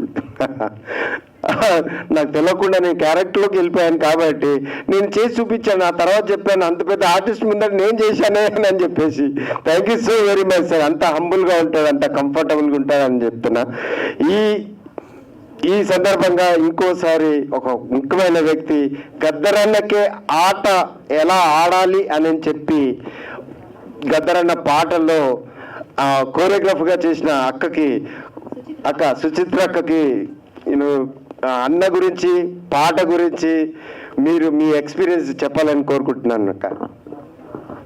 నాకు తెలియకుండా నేను క్యారెక్టర్లోకి వెళ్ళిపోయాను కాబట్టి నేను చేసి చూపించాను. ఆ తర్వాత చెప్పాను అంత పెద్ద ఆర్టిస్ట్ ముందర నేను చేశానే అని చెప్పేసి. Thank you so very much sir. అంత హంబుల్గా ఉంటాడు, అంత కంఫర్టబుల్గా ఉంటాడు అని చెప్తున్నా. ఈ సందర్భంగా ఇంకోసారి ఒక ముఖ్యమైన వ్యక్తి గద్దరన్నకే ఆట ఎలా ఆడాలి అని చెప్పి గద్దరన్న పాటల్లో కోరియోగ్రాఫ్గా చేసిన అక్క సుచిత్ర అక్కకి నేను అన్న గురించి, పాట గురించి మీరు మీ ఎక్స్పీరియన్స్ చెప్పాలని కోరుకుంటున్నాను అక్క.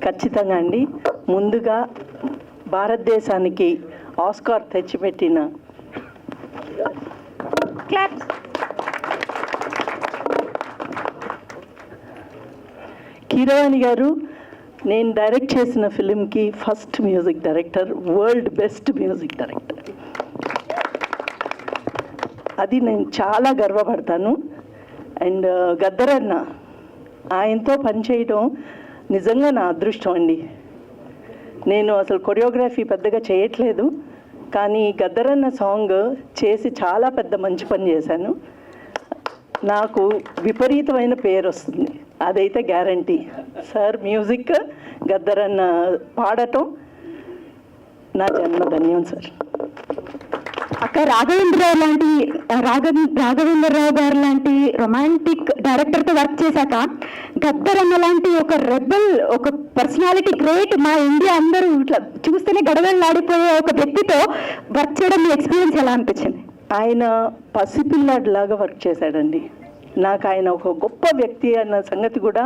ఖచ్చితంగా అండి. ముందుగా భారతదేశానికి ఆస్కార్ తెచ్చిపెట్టిన కీరవాణి గారు నేను డైరెక్ట్ చేసిన ఫిలింకి first music director, world best music director. అది నేను చాలా గర్వపడతాను. అండ్ గద్దరన్న ఆయనతో పనిచేయడం నిజంగా నా అదృష్టం అండి. నేను అసలు కొరియోగ్రఫీ పెద్దగా చేయట్లేదు, కానీ గద్దరన్న సాంగ్ చేసి చాలా పెద్ద మంచి పని చేశాను. నాకు విపరీతమైన పేరు వస్తుంది. అదైతే గ్యారంటీ. సార్ మ్యూజిక్, గద్దరన్న పాడటం నా జన్మధన్యం సార్. అక్క రాఘవేంద్రరావు గారు లాంటి రొమాంటిక్ డైరెక్టర్తో వర్క్ చేశాక గద్దరన్న లాంటి ఒక రెబల్, ఒక పర్సనాలిటీ గ్రేట్, మా ఇండియా అందరూ ఇట్లా చూస్తేనే గడగడలాడిపోయే ఒక వ్యక్తితో వర్క్ చేయడం మీ ఎక్స్పీరియన్స్ ఎలా అనిపించింది? ఆయన పసిపిల్లాడిలాగా వర్క్ చేశాడండి. నాకు ఆయన ఒక గొప్ప వ్యక్తి అన్న సంగతి కూడా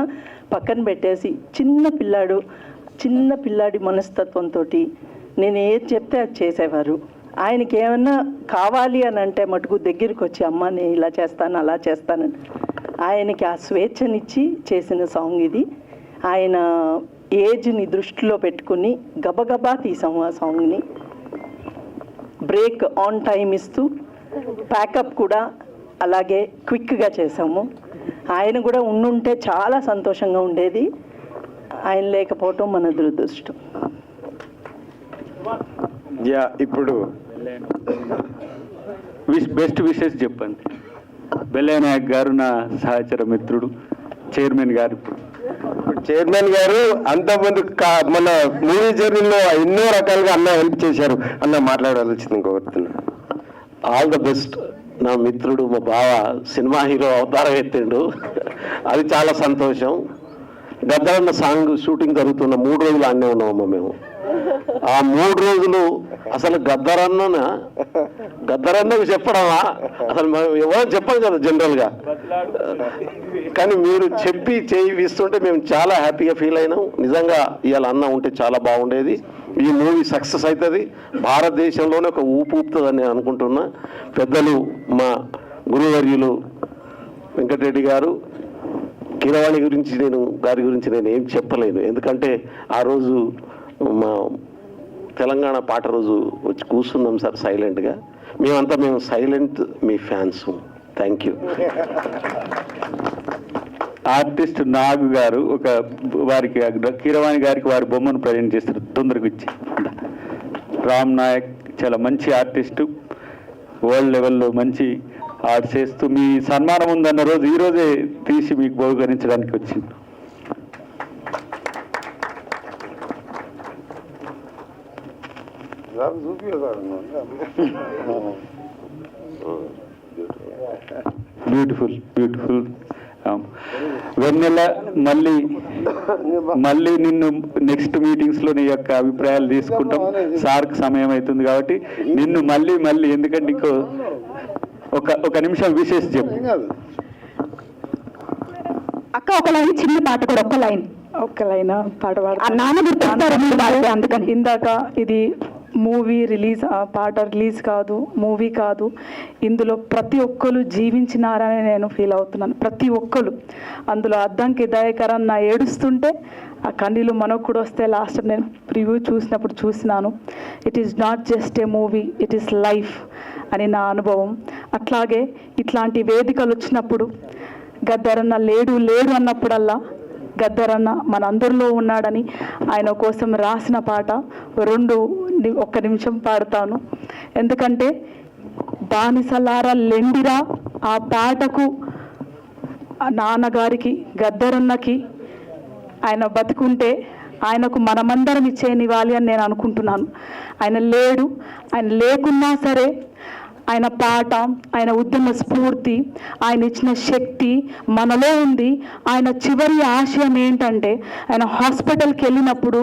పక్కన పెట్టేసి చిన్న పిల్లాడి మనస్తత్వంతో నేను ఏది చెప్తే అది చేసేవారు. ఆయనకి ఏమన్నా కావాలి అని అంటే మటుకు దగ్గరికి వచ్చి అమ్మ నేను ఇలా చేస్తాను అలా చేస్తానని ఆయనకి ఆ స్వేచ్ఛనిచ్చి చేసిన సాంగ్ ఇది. ఆయన ఏజ్ని దృష్టిలో పెట్టుకుని గబగబా తీసాము ఆ సాంగ్ని. బ్రేక్ ఆన్ టైం ఇస్తూ ప్యాకప్ కూడా అలాగే క్విక్గా చేసాము. ఆయన కూడా ఉండుంటే చాలా సంతోషంగా ఉండేది. ఆయన లేకపోవటం మన దురదృష్టం. ఇప్పుడు బెస్ట్ విషెస్ చెప్పండి. బెల్లయ్య నాయక్ గారు నా సహచర మిత్రుడు, చైర్మన్ గారు. చైర్మన్ గారు అంతకుముందు మన మూవీ జర్నీలో ఎన్నో రకాలుగా అన్న హెల్ప్ చేశారు. అన్న మాట్లాడాల్సింది కోరుతున్నా. All the best. నా మిత్రుడు, మా బావ సినిమా హీరో అవతారం ఎత్తిండు, అది చాలా సంతోషం. గద్దరన్న సాంగ్ షూటింగ్ జరుగుతున్న 3 రోజులు అన్నే ఉన్నామమ్మ మేము. ఆ 3 రోజులు అసలు గద్దరన్నకు చెప్పడమా, అసలు ఎవరో చెప్పాలి కదా జనరల్గా, కానీ మీరు చెప్పి చేయిస్తుంటే మేము చాలా హ్యాపీగా ఫీల్ అయినాం. నిజంగా ఇవాళ అన్న ఉంటే చాలా బాగుండేది. ఈ మూవీ సక్సెస్ అవుతుంది, భారతదేశంలోనే ఒక ఊపుతుందని నేను అనుకుంటున్నా. పెద్దలు మా గురువర్యులు వెంకటరెడ్డి గారు, కీరవాణి గారి గురించి నేను ఏం చెప్పలేను. ఎందుకంటే ఆ రోజు మా తెలంగాణ పాట రోజు వచ్చి కూర్చున్నాం సార్ సైలెంట్గా. మేము సైలెంట్, మీ fans. Thank you. Artist Nagu garu వారికి కీరవాణి గారికి వారి బొమ్మను ప్రజెంట్ చేస్తారు. తొందరగా ఇచ్చి రామ్ నాయక్ చాలా మంచి ఆర్టిస్టు, వరల్డ్ లెవెల్లో మంచి ఆర్ట్ చేస్తూ మీ సన్మానం ఉందన్న రోజు ఈరోజే తీసి మీకు బహుకరించడానికి వచ్చింది. బ్యూటిఫుల్ వెన్నెల, మళ్ళీ నిన్ను నెక్స్ట్ మీటింగ్స్లో నీ యొక్క అభిప్రాయాలు తీసుకుంటాం. సార్కి సమయం అవుతుంది కాబట్టి నిన్ను మళ్ళీ ఎందుకంటే ఇంకో ఒక నిమిషం విశేష చెప్పు అక్క. ఒక లైన్, చిన్న పాట కూడా ఒక్క లైన్ పాట పాడతారు అందుకని. ఇందాక ఇది మూవీ రిలీజ్, పాట రిలీజ్ కాదు, మూవీ కాదు, ఇందులో ప్రతి ఒక్కరు జీవించినారని నేను ఫీల్ అవుతున్నాను. ప్రతి ఒక్కరు అందులో అద్దంకి దయాకరన్ నా ఏడుస్తుంటే ఆ కన్నీళ్ళు మనకు కూడా వస్తే లాస్ట్ నేను ప్రివ్యూ చూసినప్పుడు చూసినాను. It is not just a movie, it is life అని నా అనుభవం. అట్లాగే ఇట్లాంటి వేదికలు వచ్చినప్పుడు గద్దరన్న లేడు అన్నప్పుడల్లా గద్దరన్న మనందరిలో ఉన్నాడని ఆయన కోసం రాసిన పాట 1 నిమిషం పాడతాను. ఎందుకంటే బానిసలార లెండిరా, ఆ పాటకు నాన్నగారికి గద్దరన్నకి ఆయన బతుకుంటే ఆయనకు మనమందరం ఇచ్చేనివ్వాలి అని నేను అనుకుంటున్నాను. ఆయన లేడు, ఆయన లేకున్నా సరే ఆయన పాట, ఆయన ఉద్యమ స్ఫూర్తి, ఆయన ఇచ్చిన శక్తి మనలో ఉంది. ఆయన చివరి ఆశయం ఏంటంటే ఆయన హాస్పిటల్కి వెళ్ళినప్పుడు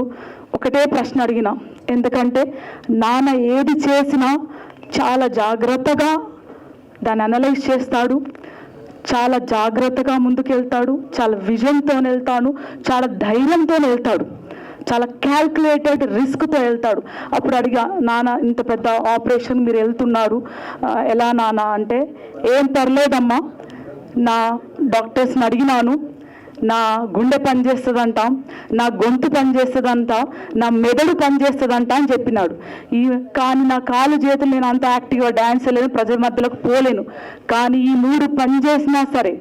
ఒకటే ప్రశ్న అడిగిన, ఎందుకంటే నాన్న ఏది చేసినా చాలా జాగ్రత్తగా దాన్ని అనలైజ్ చేస్తాడు, చాలా జాగ్రత్తగా ముందుకెళ్తాడు, చాలా విజన్తో వెళ్తాడు, చాలా ధైర్యంతో వెళ్తాడు, చాలా క్యాల్కులేటెడ్ రిస్క్తో వెళ్తాడు. అప్పుడు అడిగా, నాన్న ఇంత పెద్ద ఆపరేషన్ మీరు వెళ్తున్నారు ఎలా నాన్న అంటే, ఏం పర్లేదమ్మా, నా డాక్టర్స్ని అడిగినాను, నా గుండె పనిచేస్తుందంట, నా గొంతు పనిచేస్తుందంట, నా మెదడు పనిచేస్తుందంట అని చెప్పినాడు. కానీ నా కాలు చేతులు నేను అంత యాక్టివ్గా డ్యాన్స్ చేయలేను, ప్రజల మధ్యలోకి పోలేను, కానీ ఈ 3 పనిచేసినా సరే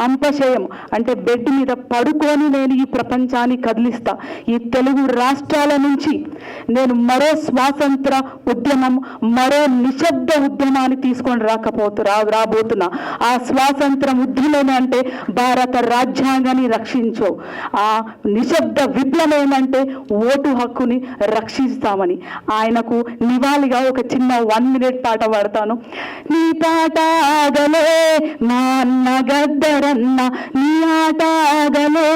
అంపశయం అంటే బెడ్ మీద పడుకొని నేను ఈ ప్రపంచాన్ని కదిలిస్తా. ఈ తెలుగు రాష్ట్రాల నుంచి నేను మరో స్వాతంత్ర ఉద్యమం, మరో నిశ్శబ్ద ఉద్యమాన్ని తీసుకొని రాబోతున్నా. ఆ స్వాతంత్ర ఉద్యమం అంటే భారత రాజ్యాంగాన్ని రక్షించు, ఆ నిశ్శబ్ద విప్లవం ఏమంటే ఓటు హక్కుని రక్షిస్తామని. ఆయనకు నివాళిగా ఒక చిన్న 1 minute పాట పాడతాను. నీ పాట ఆగలే మా అన్న గద్దరన్న, నీ ఆట ఆగలే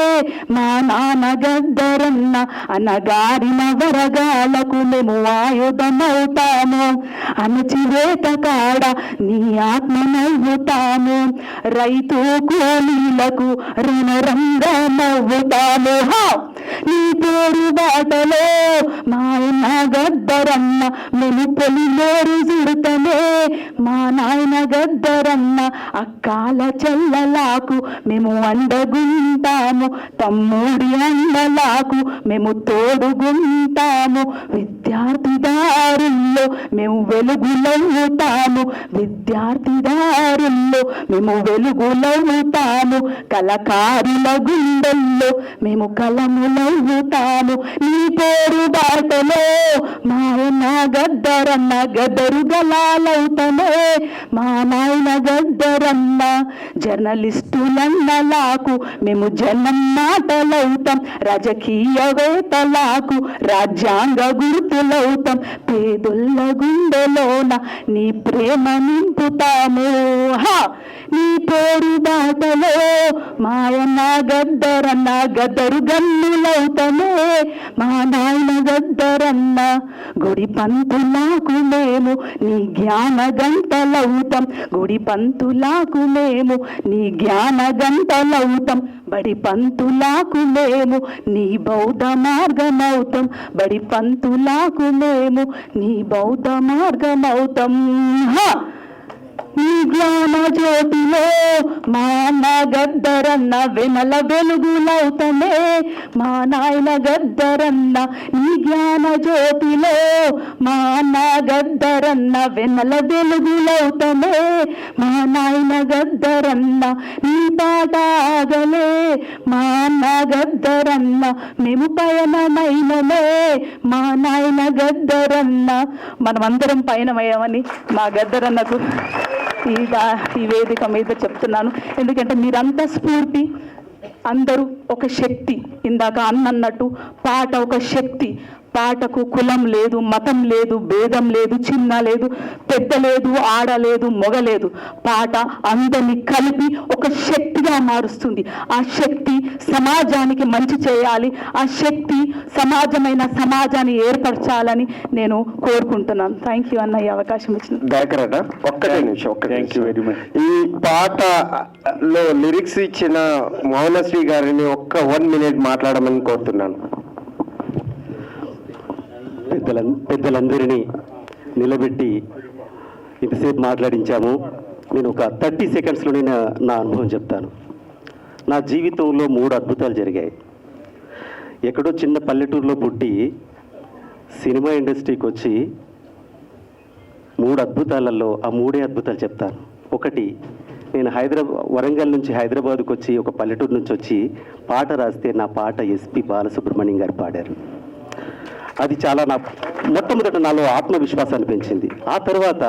మా నాన్న గద్దరన్న, అనగారిన వరగాలకు మేము ఆయుధమవుతాము, అణచివేత కాడ నీ ఆత్మనవ్వుతాము, రైతు కూలీలకు రణరంగమవుతాము. నీ పేరు బాటలో మాయన గద్దరన్న, మేము పొలిలేరు చుడతమే మా నాయన గద్దరన్న, అక్కాల చెల్లలాకు మేము అండగుంటాము, తమ్ముడి అన్నలాకు మేము తోడుగుంటాము, విద్యార్థి దారుల్లో మేము వెలుగులవుతాము, విద్యార్థి దారుల్లో మేము వెలుగులవుతాము, కళకారుల గుండెల్లో మేము కలములవుతాము. నీ పేరు బాటలో మాయన గద్దరన్న, గద్దరు గలాలవుతామే మా నాయన గద్దరన్న, జర్నలిస్టులన్నలాకు మేము జనం మాటలవుతాం, రాజకీయవేత్తలకు రాజ్యాంగ గుర్తులవుతాం, పేదొల్ల గుండెలోన నీ ప్రేమ నింపుతాము. నీ పేరు బాటలో మాయన్న గద్దరన్న, గద్దరు గన్నులవుతామే మా నాయన గద్దరన్న, గుడి పంతులకు మేము నీ జ్ఞాన గంటలవుతాం, గుడి పంతులకు మేము నీ జ్ఞాన గంటలవుతాం, బడి పంతులకు మేము నీ బౌద్ధ మార్గమవుతాం, బడి పంతులకు మేము నీ బౌద్ధ మార్గమవుతాం. నీ జ్ఞాన జ్యోతిలో మా అన్న గద్దరన్న, వెనల వెలుగులవుతామే మా నాయన గద్దరన్న, నీ జ్ఞాన జ్యోతిలో మా అన్న గద్దరన్న, వెనల వెలుగులవుతామే మా నాయన గద్దరన్న, నీ పాట ఆగలే మా అన్న గద్దరన్న, మేము పయనమైనమే మా నాయన గద్దరన్న. మనమందరం పయనమయ్యామని మా గద్దరన్నకు ఈ వేదిక మీద చెప్తున్నాను. ఎందుకంటే మీరంతా స్ఫూర్తి, అందరూ ఒక శక్తి. ఇందాక అన్నట్టు పాట ఒక శక్తి. పాటకు కులం లేదు, మతం లేదు, భేదం లేదు, చిన్న లేదు, పెద్ద లేదు, ఆడ లేదు, మొగ లేదు. పాట అందరినీ కలిపి ఒక శక్తిగా మారుస్తుంది. ఆ శక్తి సమాజానికి మంచి చేయాలి, ఆ శక్తి సమాజాన్ని ఏర్పరచాలని నేను కోరుకుంటున్నాను. థ్యాంక్ యూ అన్న ఈ అవకాశం ఇచ్చిన. దయకరట ఒక్కటే నిమిషం. Thank you very much. ఈ పాటలో లిరిక్స్ ఇచ్చిన మౌనశ్రీ గారిని ఒక్క 1 minute మాట్లాడమని కోరుతున్నాను. పెద్దలందరినీ నిలబెట్టి ఇంతసేపు మాట్లాడించాము. నేను ఒక 30 secondsలోనే నా అనుభవం చెప్తాను. నా జీవితంలో 3 అద్భుతాలు జరిగాయి. ఎక్కడో చిన్న పల్లెటూరులో పుట్టి సినిమా ఇండస్ట్రీకి వచ్చి 3 అద్భుతాలలో ఆ 3 అద్భుతాలు చెప్తాను. ఒకటి, నేను వరంగల్ నుంచి హైదరాబాద్కు వచ్చి ఒక పల్లెటూరు నుంచి వచ్చి పాట రాస్తే నా పాట ఎస్పి బాలసుబ్రహ్మణ్యం గారు పాడారు. అది చాలా మొట్టమొదట నాలో ఆత్మవిశ్వాసాన్ని పెంచింది. ఆ తర్వాత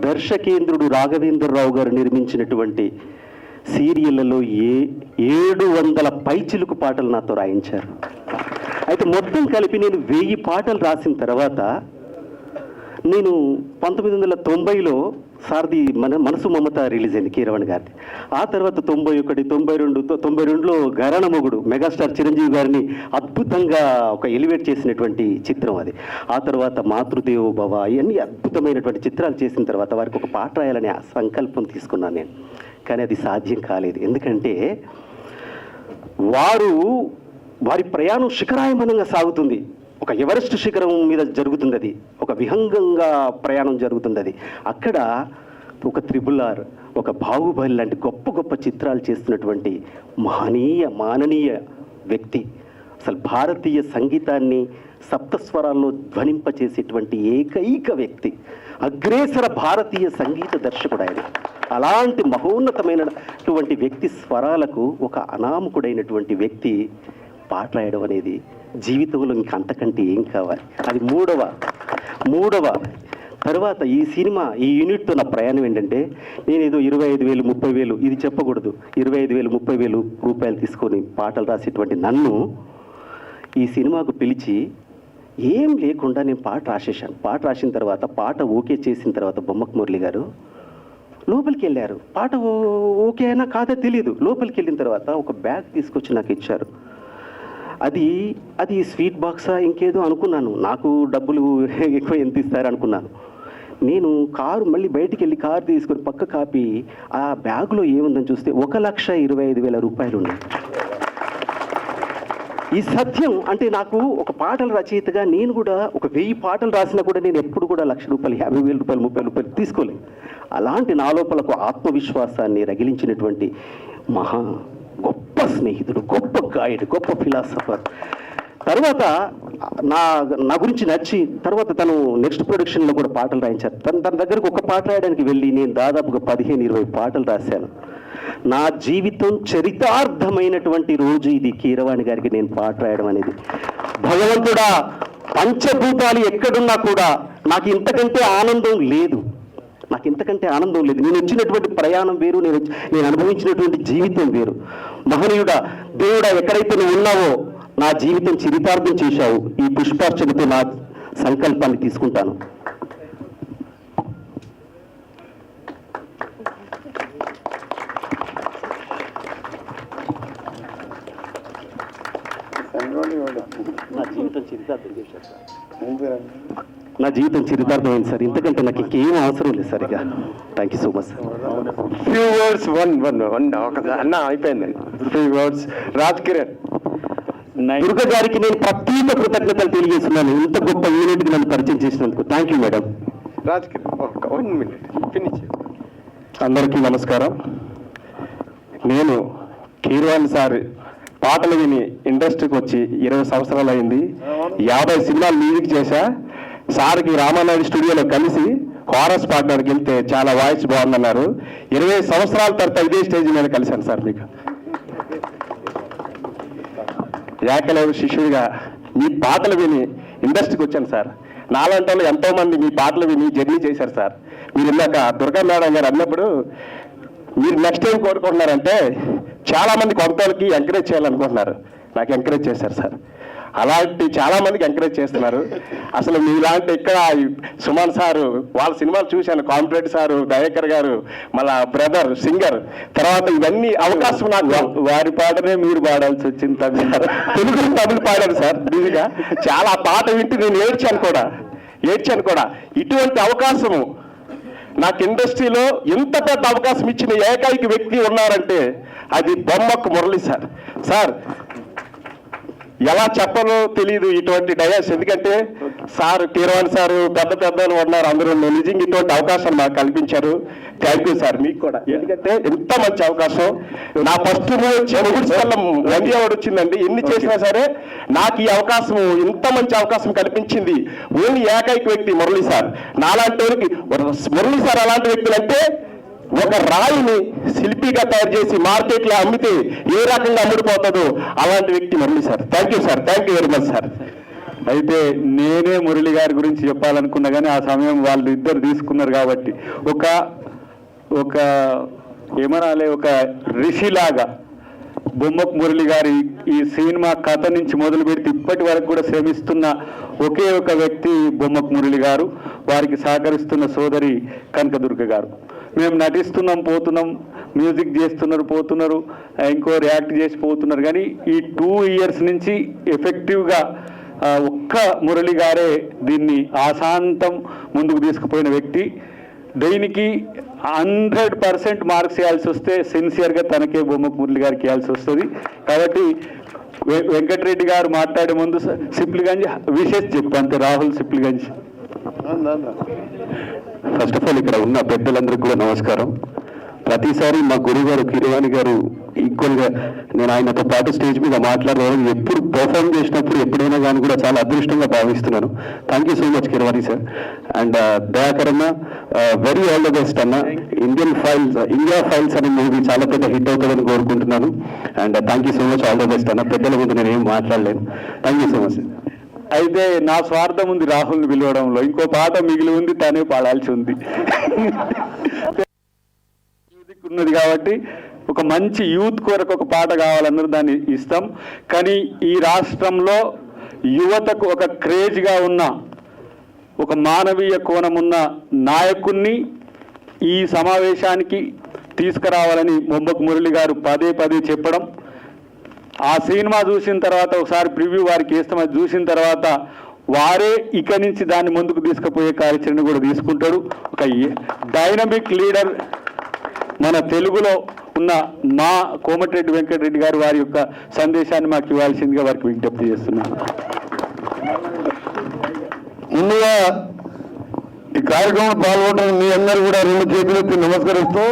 దర్శకేంద్రుడు రాఘవేంద్రరావు గారు నిర్మించినటువంటి సీరియళ్లలో 700 పైచిలుకు పాటలు నాతో రాయించారు. అయితే మొత్తం కలిపి నేను 1000 పాటలు రాసిన తర్వాత నేను 1990లో సారథి మనసు మమత రిలీజ్ అయింది కీరవాణి గారిది. ఆ తర్వాత 91, 92లో ఘరాణ మొగుడు మెగాస్టార్ చిరంజీవి గారిని అద్భుతంగా ఒక ఎలివేట్ చేసినటువంటి చిత్రం అది. ఆ తర్వాత మాతృదేవో భవ, ఇవన్నీ అద్భుతమైనటువంటి చిత్రాలు చేసిన తర్వాత వారికి ఒక పాట రాయాలనే సంకల్పం తీసుకున్నాను నేను. కానీ అది సాధ్యం కాలేదు. ఎందుకంటే వారి ప్రయాణం శిఖరాయమానంగా సాగుతుంది. ఒక ఎవరెస్ట్ శిఖరం మీద జరుగుతుంది, అది ఒక విహంగంగా ప్రయాణం జరుగుతుంది. అది అక్కడ ఒక RRR, ఒక బాహుబలి లాంటి గొప్ప గొప్ప చిత్రాలు చేస్తున్నటువంటి మాననీయ వ్యక్తి. అసలు భారతీయ సంగీతాన్ని సప్తస్వరాల్లో ధ్వనింపచేసేటువంటి ఏకైక వ్యక్తి, అగ్రేసర భారతీయ సంగీత దర్శకుడు ఆయన. అలాంటి మహోన్నతమైనటువంటి వ్యక్తి స్వరాలకు ఒక అనామకుడైనటువంటి వ్యక్తి పాట రాయడం అనేది జీవితంలో ఇంక అంతకంటే ఏం కావాలి. అది మూడవ తర్వాత ఈ సినిమా ఈ యూనిట్తో నా ప్రయాణం ఏంటంటే, నేను ఏదో 25,000 30,000 ఇది చెప్పకూడదు, 25,000 30,000 రూపాయలు తీసుకొని పాటలు రాసేటువంటి నన్ను ఈ సినిమాకు పిలిచి ఏం లేకుండా నేను పాట రాసేసాను. పాట రాసిన తర్వాత పాట ఓకే చేసిన తర్వాత బొమ్మకు మురళి గారు లోపలికి వెళ్ళారు. పాట ఓకే అయినా కాదో తెలియదు. లోపలికి వెళ్ళిన తర్వాత ఒక బ్యాగ్ తీసుకొచ్చి నాకు ఇచ్చారు. అది స్వీట్ బాక్సా ఇంకేదో అనుకున్నాను. నాకు డబ్బులు ఎక్కువ ఎంత ఇస్తారు అనుకున్నాను. నేను మళ్ళీ బయటికి వెళ్ళి కారు తీసుకొని పక్క కాపీ ఆ బ్యాగ్లో ఏముందని చూస్తే 1,25,000 రూపాయలు ఉన్నాయి. ఈ సత్యం అంటే నాకు ఒక పాటల రచయితగా నేను కూడా ఒక 1000 పాటలు రాసినా కూడా నేను ఎప్పుడు కూడా ₹1,00,000 50,000 30,000 తీసుకోలేదు. అలాంటి నా లోపలకు ఆత్మవిశ్వాసాన్ని రగిలించినటువంటి గొప్ప స్నేహితుడు, గొప్ప గైడ్, గొప్ప ఫిలాసఫర్. తర్వాత నా గురించి నచ్చి తర్వాత తను నెక్స్ట్ ప్రొడక్షన్లో కూడా పాటలు రాయించారు. తన దగ్గరకు ఒక పాట రాయడానికి వెళ్ళి నేను దాదాపుగా 15-20 పాటలు రాశాను. నా జీవితం చరితార్థమైనటువంటి రోజు ఇది. కీరవాణి గారికి నేను పాట రాయడం అనేది, భగవంతుడా పంచభూతాలు ఎక్కడున్నా కూడా నాకు ఇంతకంటే ఆనందం లేదు. నేను వచ్చినటువంటి ప్రయాణం వేరు, నేను అనుభవించినటువంటి జీవితం వేరు. మహనీయుడా, దేవుడా, ఎక్కడైతే నువ్వు ఉన్నావో నా జీవితం చరితార్థం చేశావు. ఈ పుష్పార్చనతో నా సంకల్పాన్ని తీసుకుంటాను. నా జీవితం చరితార్థం చేశారు సార్. నా జీవితం చరితార్థమైంది సార్. ఇంతకంటే నాకు ఇంకేం అవసరం లేదు సార్. ఇక thank you so much sir. Few words అన్న అయిపోయిందండి. 3 words. రాజ్ కిరణ్. దుర్గ గారికి నేను ప్రత్యేక కృతజ్ఞతలు తెలియజేస్తున్నాను. ఇంత గొప్ప యూనిట్కి నన్ను పరిచయం చేసినందుకు thank you madam. Raj Kiran 1 minute finish. అందరికీ నమస్కారం. నేను కీరవాణి సార్ పాటలు విని ఇండస్ట్రీకి వచ్చి 20 సంవత్సరాలు అయింది. 50 సినిమాలు మ్యూజిక్ చేశా. సార్కి రామానాయుడు స్టూడియోలో కలిసి కోరస్ పాడడానికి వెళ్తే చాలా వాయిస్ బాగుందన్నారు. 20 సంవత్సరాల తర్వాత ఇదే స్టేజ్ మీద కలిశాను సార్. మీకు ఏకలవ్య శిష్యుడిగా మీ పాటలు విని ఇండస్ట్రీకి వచ్చాను సార్. నాలాంటి వాళ్ళు ఎంతోమంది మీ పాటలు విని జర్నీ చేశారు సార్. మీరు ఇందాక దుర్గా మేడం గారు అన్నప్పుడు మీరు నెక్స్ట్ టైం కోరుకుంటున్నారంటే చాలామంది కొత్త వాళ్ళకి ఎంకరేజ్ చేయాలనుకుంటున్నారు. నాకు ఎంకరేజ్ చేశారు సార్. అలాంటి చాలామందికి ఎంకరేజ్ చేస్తున్నారు. అసలు మీలాంటి ఇక్కడ సుమన్ సారు వాళ్ళ సినిమాలు చూశాను. కాంపిటేట్ సారు, దయాకర్ గారు, మళ్ళా బ్రదర్ సింగర్. తర్వాత ఇవన్నీ అవకాశం నాకు. వారి పాటనే మీరు పాడాల్సి వచ్చింది. తెలుగు తమిళ పాడారు సార్. నిజంగా చాలా పాట వింటూ నేను ఏడ్చాను కూడా. ఇటువంటి అవకాశము నాకు ఇండస్ట్రీలో ఎంత పెద్ద అవకాశం ఇచ్చిన ఏకైక వ్యక్తి ఉన్నారంటే అది బొమ్మకు మురళి సార్. సార్ ఎలా చెప్పాలో తెలియదు ఇటువంటి డయాస్. ఎందుకంటే సార్ కీరవాణి సారు పెద్ద ఉన్నారు అందరూ. నిజంగా ఇటువంటి అవకాశం నాకు కల్పించారు. Thank you sir. మీకు కూడా. ఎందుకంటే ఎంత మంచి అవకాశం. నా ఫస్ట్ నందివాడు వచ్చిందండి. ఎన్ని చేసినా సరే నాకు ఈ అవకాశం, ఇంత మంచి అవకాశం కల్పించింది ఓన్లీ ఏకైక వ్యక్తి మురళి సార్. నాలాంటి వారికి మురళి సార్ అలాంటి వ్యక్తులు అంటే ఒక రాయిని శిల్పిగా తయారు చేసి మార్కెట్లో అమ్మితే ఏ రకంగా అమ్ముడిపోతుందో అలాంటి వ్యక్తి Murali sir. Thank you sir. Thank you very much sir. అయితే నేనే మురళి గారి గురించి చెప్పాలనుకున్నా కానీ ఆ సమయం వాళ్ళు ఇద్దరు తీసుకున్నారు కాబట్టి ఒక ఏమనాలే ఒక ఋషిలాగా బొమ్మకు మురళి గారి ఈ సినిమా కథ నుంచి మొదలు పెడితే ఇప్పటి వరకు కూడా శ్రమిస్తున్న ఒకే ఒక వ్యక్తి బొమ్మకు మురళి గారు. వారికి సహకరిస్తున్న సోదరి కనకదుర్గ గారు. మేము నటిస్తున్నాం, పోతున్నాం, మ్యూజిక్ చేస్తున్నారు, పోతున్నారు, ఇంకోరు యాక్ట్ చేసి పోతున్నారు. కానీ ఈ 2 years నుంచి ఎఫెక్టివ్గా ఒక్క మురళి గారే దీన్ని ఆశాంతం ముందుకు తీసుకుపోయిన వ్యక్తి. దీనికి 100% మార్క్స్ ఇవ్వాల్సి వస్తే సిన్సియర్గా తనకే బొమ్మకు మురళి గారికి ఇవ్వాల్సి వస్తుంది. కాబట్టి వెంకటరెడ్డి గారు మాట్లాడే ముందు సిప్లిగంజ్ విశేష్ చెప్పు అంతే. Rahul Sipligunj. First of all ఇక్కడ ఉన్న పెద్దలందరికీ కూడా నమస్కారం. ప్రతిసారి మా గురువు గారు కీరవాణి గారు ఈక్వల్గా నేను ఆయనతో పాటు స్టేజ్ మీద మాట్లాడడం ఎప్పుడు పర్ఫామ్ చేసినప్పుడు ఎప్పుడైనా కానీ కూడా చాలా అదృష్టంగా భావిస్తున్నాను. Thank you so much Keeravani sir. And Dayakar అన్న, వెరీ ఆల్ ద బెస్ట్ అన్న. ఇండియా ఫైల్స్ అనే మూవీ చాలా పెద్ద హిట్ అవుతుందని కోరుకుంటున్నాను. And thank you so much, all the best అన్న. పెద్దల ముందు నేను ఏం మాట్లాడలేను. Thank you so much. అయితే నా స్వార్థం ఉంది రాహుల్ని పిలవడంలో, ఇంకో పాట మిగిలి ఉంది, తనే పాడాల్సి ఉంది ఉన్నది కాబట్టి ఒక మంచి యూత్ కొరకు ఒక పాట కావాలన్నది దాన్ని ఇస్తాం. కానీ ఈ రాష్ట్రంలో యువతకు ఒక క్రేజ్గా ఉన్న ఒక మానవీయ కోణం ఉన్న నాయకుణ్ణి ఈ సమావేశానికి తీసుకురావాలని బొమ్మకు మురళి గారు పదే పదే చెప్పడం, ఆ సినిమా చూసిన తర్వాత ఒకసారి ప్రివ్యూ వారికి వేస్తామని చూసిన తర్వాత వారే ఇక నుంచి దాన్ని ముందుకు తీసుకుపోయే కార్యాచరణ కూడా తీసుకుంటాడు. ఒక డైనమిక్ లీడర్ మన తెలుగులో ఉన్న మా కోమటిరెడ్డి వెంకటరెడ్డి గారు వారి యొక్క సందేశాన్ని మాకు ఇవ్వాల్సిందిగా వారికి విజ్ఞప్తి చేస్తున్నాను. ముందుగా ఈ కార్యక్రమంలో పాల్గొంటున్న మీ అందరూ కూడా రెండు చేతులెత్తి నమస్కరిస్తూ,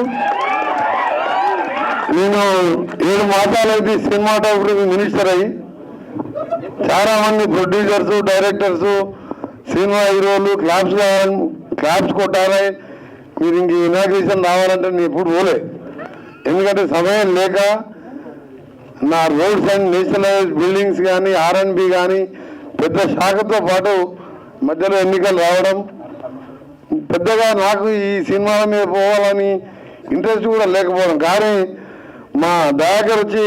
నేను 7 మాసాలైతే సినిమాటోగ్రఫీ మినిస్టర్ అయ్యి చాలా మంది ప్రొడ్యూసర్స్, డైరెక్టర్స్, సినిమా హీరోలు క్లాప్స్ కొట్టాలి, మీరు ఇంక ఇనాగ్రేషన్ రావాలంటే నేను ఎప్పుడు పోలే. ఎందుకంటే సమయం లేక నా రోడ్స్ అండ్ నేషనలైజ్ బిల్డింగ్స్ కానీ R&B కానీ పెద్ద శాఖతో పాటు మధ్యలో ఎన్నికలు రావడం, పెద్దగా నాకు ఈ సినిమాల మీద పోవాలని ఇంట్రెస్ట్ కూడా లేకపోవడం. కానీ మా దయాకర్ వచ్చి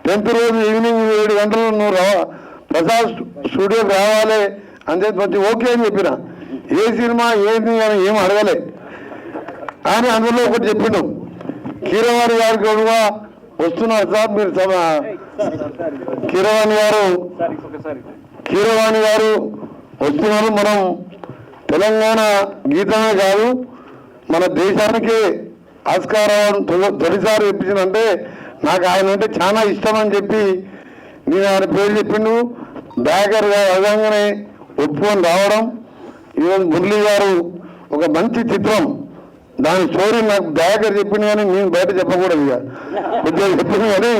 10th రోజు ఈవినింగ్ 7 గంటలు నువ్వు ప్రసాద్ స్టూడియోకి రావాలి అని చెప్పి వచ్చి ఓకే అని చెప్పిన. ఏ సినిమా ఏంటి అని ఏం అడగలే. కానీ అందులో ఒకటి చెప్పిండు, కీరవాణి గారికి కూడా వస్తున్నారు సార్, మీరు కీరవాణి గారు వస్తున్నారు. మనం తెలంగాణ గీతమే కాదు మన దేశానికే ఆస్కార్ అవార్డు తొలిసారి ఇప్పించిందంటే నాకు ఆయన అంటే చాలా ఇష్టం అని చెప్పి నేను ఆయన పేరు చెప్పిండు. దయాకర్ గారు అదనంగానే ఒప్పుకొని రావడం, ఈరోజు మురళి గారు ఒక మంచి చిత్రం, దాని స్టోరీ నాకు దయాకర్ చెప్పింది కానీ నేను బయట చెప్పకూడదు, ఇక కొద్దిగా చెప్పింది కానీ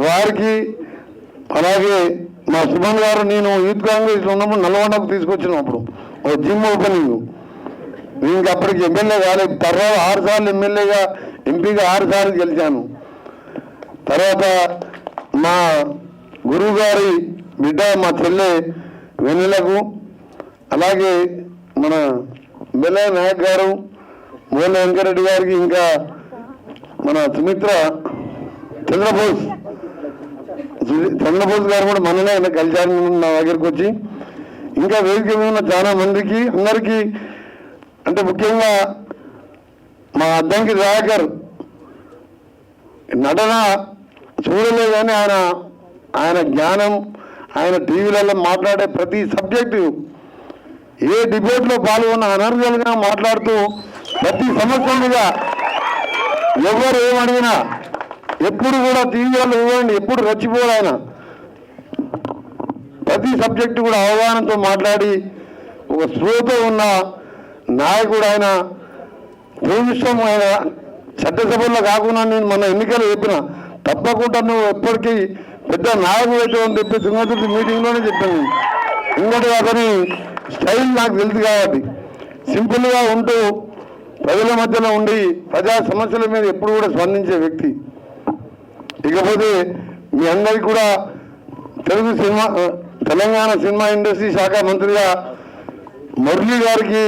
వారికి. అలాగే మా సుమన్ గారు, నేను యూత్ కాంగ్రెస్లో ఉన్నప్పుడు నల్గొండకు తీసుకొచ్చినప్పుడు ఒక జిమ్ ఓపెనింగ్, నేను అప్పటికి ఎమ్మెల్యే కాలేదు. తర్వాత 6 సార్లు ఎమ్మెల్యేగా, ఎంపీగా 6 సార్లు గెలిచాను. తర్వాత మా గురువు గారి బిడ్డ మా చెల్లె వెన్నెలకు, అలాగే మన బెల్లయ్య నాయక్ గారు, మోహన్ వెంకరెడ్డి గారికి, ఇంకా మన సుమిత్ర చంద్రబోస్ గారు కూడా మననే కలిశారు నా దగ్గరికి వచ్చి. ఇంకా వేదిక మీద ఉన్న చాలా మందికి అందరికీ, అంటే ముఖ్యంగా మా అద్దంకి దయాకర్ నటన చూడలే కానీ ఆయన జ్ఞానం, ఆయన టీవీలలో మాట్లాడే ప్రతి సబ్జెక్టు, ఏ డిబేట్లో పాల్గొన్న అనర్గల్గా మాట్లాడుతూ ప్రతి సమస్య మీద ఎవరు ఏమడిగినా ఎప్పుడు కూడా టీవీలో ఇవ్వండి, ఎప్పుడు రెచ్చిపోడు ఆయన. ప్రతి సబ్జెక్టు కూడా అవగాహనతో మాట్లాడి ఒక స్పృహతో ఉన్న నాయకుడు ఆయన. భూమిష్టం ఆయన చట్టసభల్లో కాకుండా నేను మన ఎన్నికలు చెప్పిన, తప్పకుండా నువ్వు ఎప్పటికీ పెద్ద నాయకుడు అయితే అని చెప్పి సింగతుడి మీటింగ్లోనే చెప్పాను. ఇంకటి అతని స్టైల్ నాకు తెలుసు కాబట్టి సింపుల్గా ఉంటూ ప్రజల మధ్యలో ఉండి ప్రజా సమస్యల మీద ఎప్పుడు కూడా స్పందించే వ్యక్తి. ఇకపోతే మీ అందరికీ కూడా తెలంగాణ సినిమా ఇండస్ట్రీ శాఖ మంత్రిగా మురళి గారికి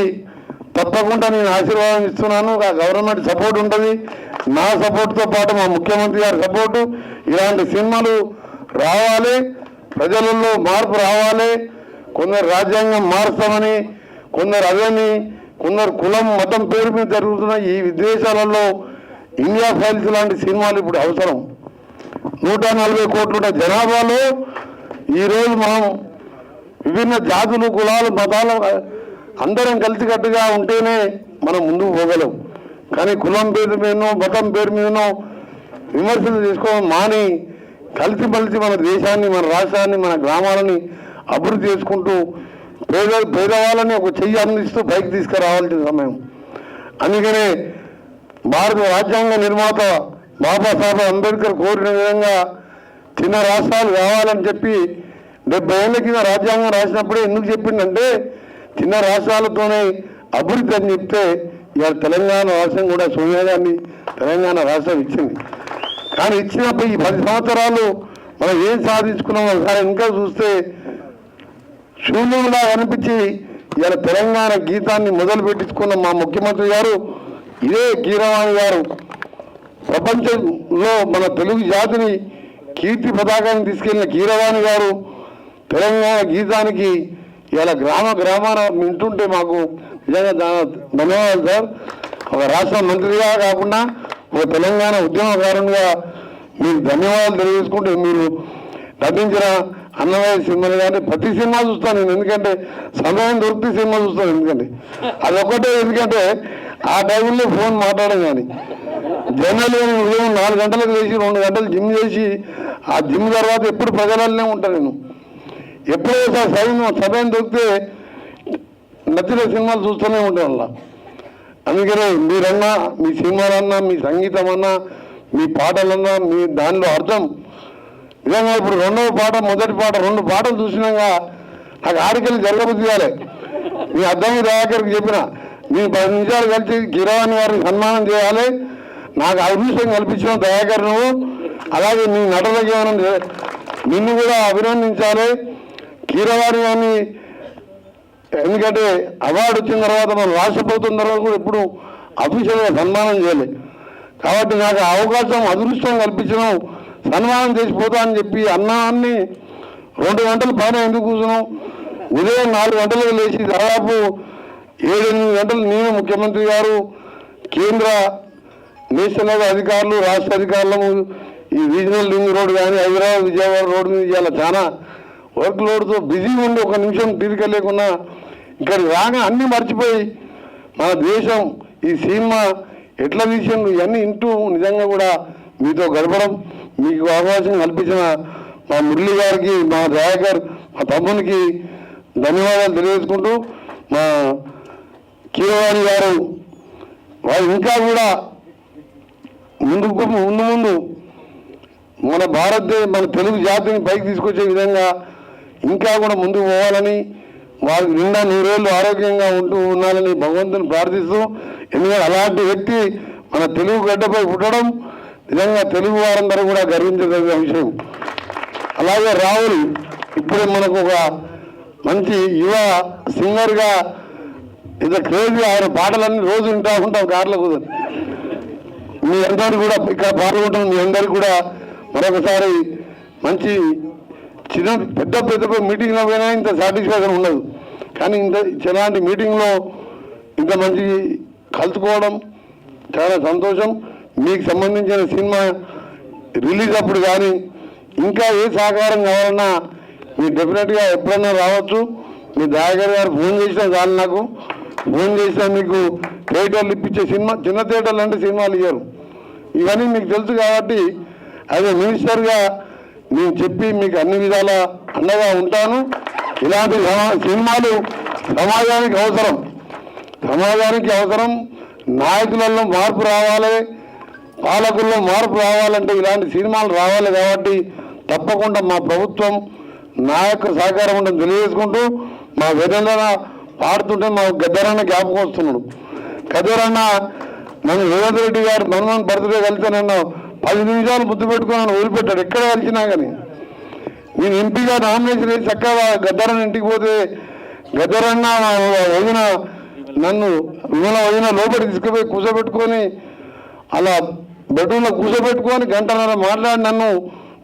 తప్పకుండా నేను ఆశీర్వాదం ఇస్తున్నాను. ఆ గవర్నమెంట్ సపోర్ట్ ఉంటుంది, నా సపోర్ట్తో పాటు మా ముఖ్యమంత్రి గారి సపోర్టు. ఇలాంటి సినిమాలు రావాలి, ప్రజలలో మార్పు రావాలి. కొందరు రాజ్యాంగం మారుస్తామని, కొందరు అదని, కొందరు కులం మతం పేరు మీద జరుగుతున్న ఈ విదేశాలలో ఇండియా ఫైల్స్ లాంటి సినిమాలు ఇప్పుడు అవసరం. 140 కోట్ల జనాభాలో ఈరోజు మనం విభిన్న జాతులు, కులాలు, మతాలు అందరం కలిసికట్టుగా ఉంటేనే మనం ముందుకు పోగలం. కానీ కులం పేరు మీదనో మతం పేరు మీదనో విమర్శలు చేసుకోవడం మాని కలిసిమలిసి మన దేశాన్ని, మన రాష్ట్రాన్ని, మన గ్రామాలని అభివృద్ధి చేసుకుంటూ పేదవాళ్ళని ఒక చెయ్యి అందిస్తూ పైకి తీసుకురావాల్సిన సమయం. అందుకనే భారత రాజ్యాంగ నిర్మాత బాబాసాహెబ్ అంబేద్కర్ కోరిన విధంగా చిన్న రాష్ట్రాలు కావాలని చెప్పి 70 ఏళ్ళ కింద రాజ్యాంగం రాసినప్పుడే ఎందుకు చెప్పిందంటే చిన్న రాష్ట్రాలతోనే అభివృద్ధి అని చెప్తే ఇవాళ తెలంగాణ రాష్ట్రం కూడా సోనియా గాంధీ తెలంగాణ రాష్ట్రం ఇచ్చింది. కానీ ఇచ్చినప్పుడు ఈ 10 సంవత్సరాలు మనం ఏం సాధించుకున్నాం ఒకసారి ఇంకా చూస్తే శూన్యంలా అనిపించి ఇవాళ తెలంగాణ గీతాన్ని మొదలు పెట్టించుకున్న మా ముఖ్యమంత్రి గారు ఇదే కీరవాణి గారు ప్రపంచంలో మన తెలుగు జాతిని కీర్తి పతాకాన్ని తీసుకెళ్లిన కీరవాణి గారు తెలంగాణ గీతానికి ఇలా గ్రామాన వింటుంటే మాకు నిజంగా ధన్యవాదాలు సార్. ఒక రాష్ట్ర మంత్రిగా కాకుండా ఒక తెలంగాణ ఉద్యమకారునిగా మీకు ధన్యవాదాలు తెలియజేసుకుంటే మీరు నటించిన అన్నమయ్య సినిమాలు కానీ ప్రతి సినిమా చూస్తాను నేను, ఎందుకంటే సమయం దొరికితే సినిమా చూస్తాను. ఎందుకంటే అదొక్కటే, ఎందుకంటే ఆ టైంలో ఫోన్ మాట్లాడడం కానీ జనరల్గా నేను ఉదయం 4 గంటలకు లేచి 2 గంటలు జిమ్ చేసి ఆ జిమ్ తర్వాత ఎప్పుడు ప్రజలనే ఉంటాను నేను. ఎప్పుడో సమయం దొరికితే నచ్చిన సినిమాలు చూస్తూనే ఉంటాను అలా. అందుకనే మీరన్నా మీ సినిమాలన్నా మీ సంగీతం అన్నా మీ పాటలన్నా మీ దానిలో అర్థం నిజంగా ఇప్పుడు 2వ పాట మొదటి పాట 2 పాటలు చూసినాక నాకు ఆడికెళ్ళి జరగబుద్ధి కాలే. మీ అర్థం దయాకర్కి చెప్పిన నేను 10 నిమిషాలు కలిసి కీరవాణి గారిని సన్మానం చేయాలి, నాకు అదృష్టం కల్పించిన దయాకర్ నువ్వు, అలాగే నీ నటనకి ఏమైనా నిన్ను కూడా అభినందించాలి. కీరవాణి గారిని ఎందుకంటే అవార్డు వచ్చిన తర్వాత మనం రాష్ట్ర ప్రభుత్వం తర్వాత కూడా ఎప్పుడు అఫీషియల్గా సన్మానం చేయాలి. కాబట్టి నాకు అవకాశం అదృష్టం కల్పించడం సన్మానం చేసిపోతా అని చెప్పి అన్నాన్ని 2 గంటల పైన ఎందుకు కూర్చున్నాం. ఉదయం 4 గంటలకు లేచి దాదాపు 7-8 గంటలు నేను ముఖ్యమంత్రి గారు కేంద్ర నేషనల్ అధికారులు రాష్ట్ర అధికారులను ఈ రీజనల్ రింగ్ రోడ్ కానీ హైదరాబాద్ విజయవాడ రోడ్డు మీద ఇవాళ చాలా వర్క్ లోడ్తో బిజీగా ఉండి 1 నిమిషం తీరిక లేకుండా ఇక్కడికి రాగా అన్నీ మర్చిపోయి మన దేశం ఈ సినిమా ఎట్లా తీసిండు ఇవన్నీ ఇంటూ నిజంగా కూడా మీతో గడపడం మీకు అవకాశం కల్పించిన మా మురళి గారికి, మా దయాకర్, మా తమ్మునికి ధన్యవాదాలు తెలియజేసుకుంటూ మా కీరవాణి గారు వారు ఇంకా కూడా ముందు మన మన తెలుగు జాతిని పైకి తీసుకొచ్చే విధంగా ఇంకా కూడా ముందుకు పోవాలని వారికి నిండా 100 ఏళ్ళు ఆరోగ్యంగా ఉండాలని భగవంతుని ప్రార్థిస్తూ, ఎందుకంటే అలాంటి వ్యక్తి మన తెలుగు గడ్డపై పుట్టడం నిజంగా తెలుగు వారందరూ కూడా గర్వించదగిన విషయం. అలాగే రాహుల్ ఇప్పుడే మనకు ఒక మంచి యువ సింగర్గా ఇది క్రేజీ, ఆయన పాటలన్నీ రోజు వింటూ ఉంటాం కార్లో కూర్చొని. మీ అందరికీ కూడా ఇక్కడ పాల్గొంటాం. మీ అందరికీ కూడా మరొకసారి మంచి పెద్ద మీటింగ్లో పోయినా ఇంత సాటిస్ఫాక్షన్ ఉండదు, కానీ ఇలాంటి మీటింగ్లో ఇంత మంచి కలుసుకోవడం చాలా సంతోషం. మీకు సంబంధించిన సినిమా రిలీజ్ అప్పుడు కానీ ఇంకా ఏ సహకారం కావాలన్నా మీరు డెఫినెట్గా ఎప్పుడన్నా రావచ్చు. మీ దయాకర్ గారు ఫోన్ చేసినా చాలు, నాకు ఫోన్ చేసినా మీకు థియేటర్లు ఇప్పించే చిన్న థియేటర్లు అంటే సినిమాలు ఇవ్వరు. ఇవన్నీ మీకు తెలుసు కాబట్టి యాజ్ ఎ మినిస్టర్గా నేను చెప్పి మీకు అన్ని విధాల అండగా ఉంటాను. ఇలాంటి సినిమాలు సమాజానికి అవసరం. నాయకులలో మార్పు రావాలి, పాలకుల్లో మార్పు రావాలంటే ఇలాంటి సినిమాలు రావాలి. కాబట్టి తప్పకుండా మా ప్రభుత్వం నా యొక్క సహకారం ఉండని తెలియజేసుకుంటూ, మా వెదన పాడుతుంటే మా గద్దరన్న జ్ఞాపకం వస్తున్నాడు. గద్దరన్న నన్ను రేవంత్ రెడ్డి గారు మన్మోహన్ బర్త్డే కలిస్తే నన్ను 10 నిమిషాలు ముద్దు పెట్టుకుని నన్ను వదిలిపెట్టాడు. ఎక్కడ కలిసినా కానీ నేను ఎంపీగా నామినేషన్ వేసి చక్కగా గద్దరన్న ఇంటికి పోతే గద్దరన్న వదిన నన్ను వదిన లోపలికి తీసుకుపోయి కూర్చోబెట్టుకొని అలా బెడ్రూమ్లో కూర్చోబెట్టుకొని 1.5 గంటల మాట్లాడి నన్ను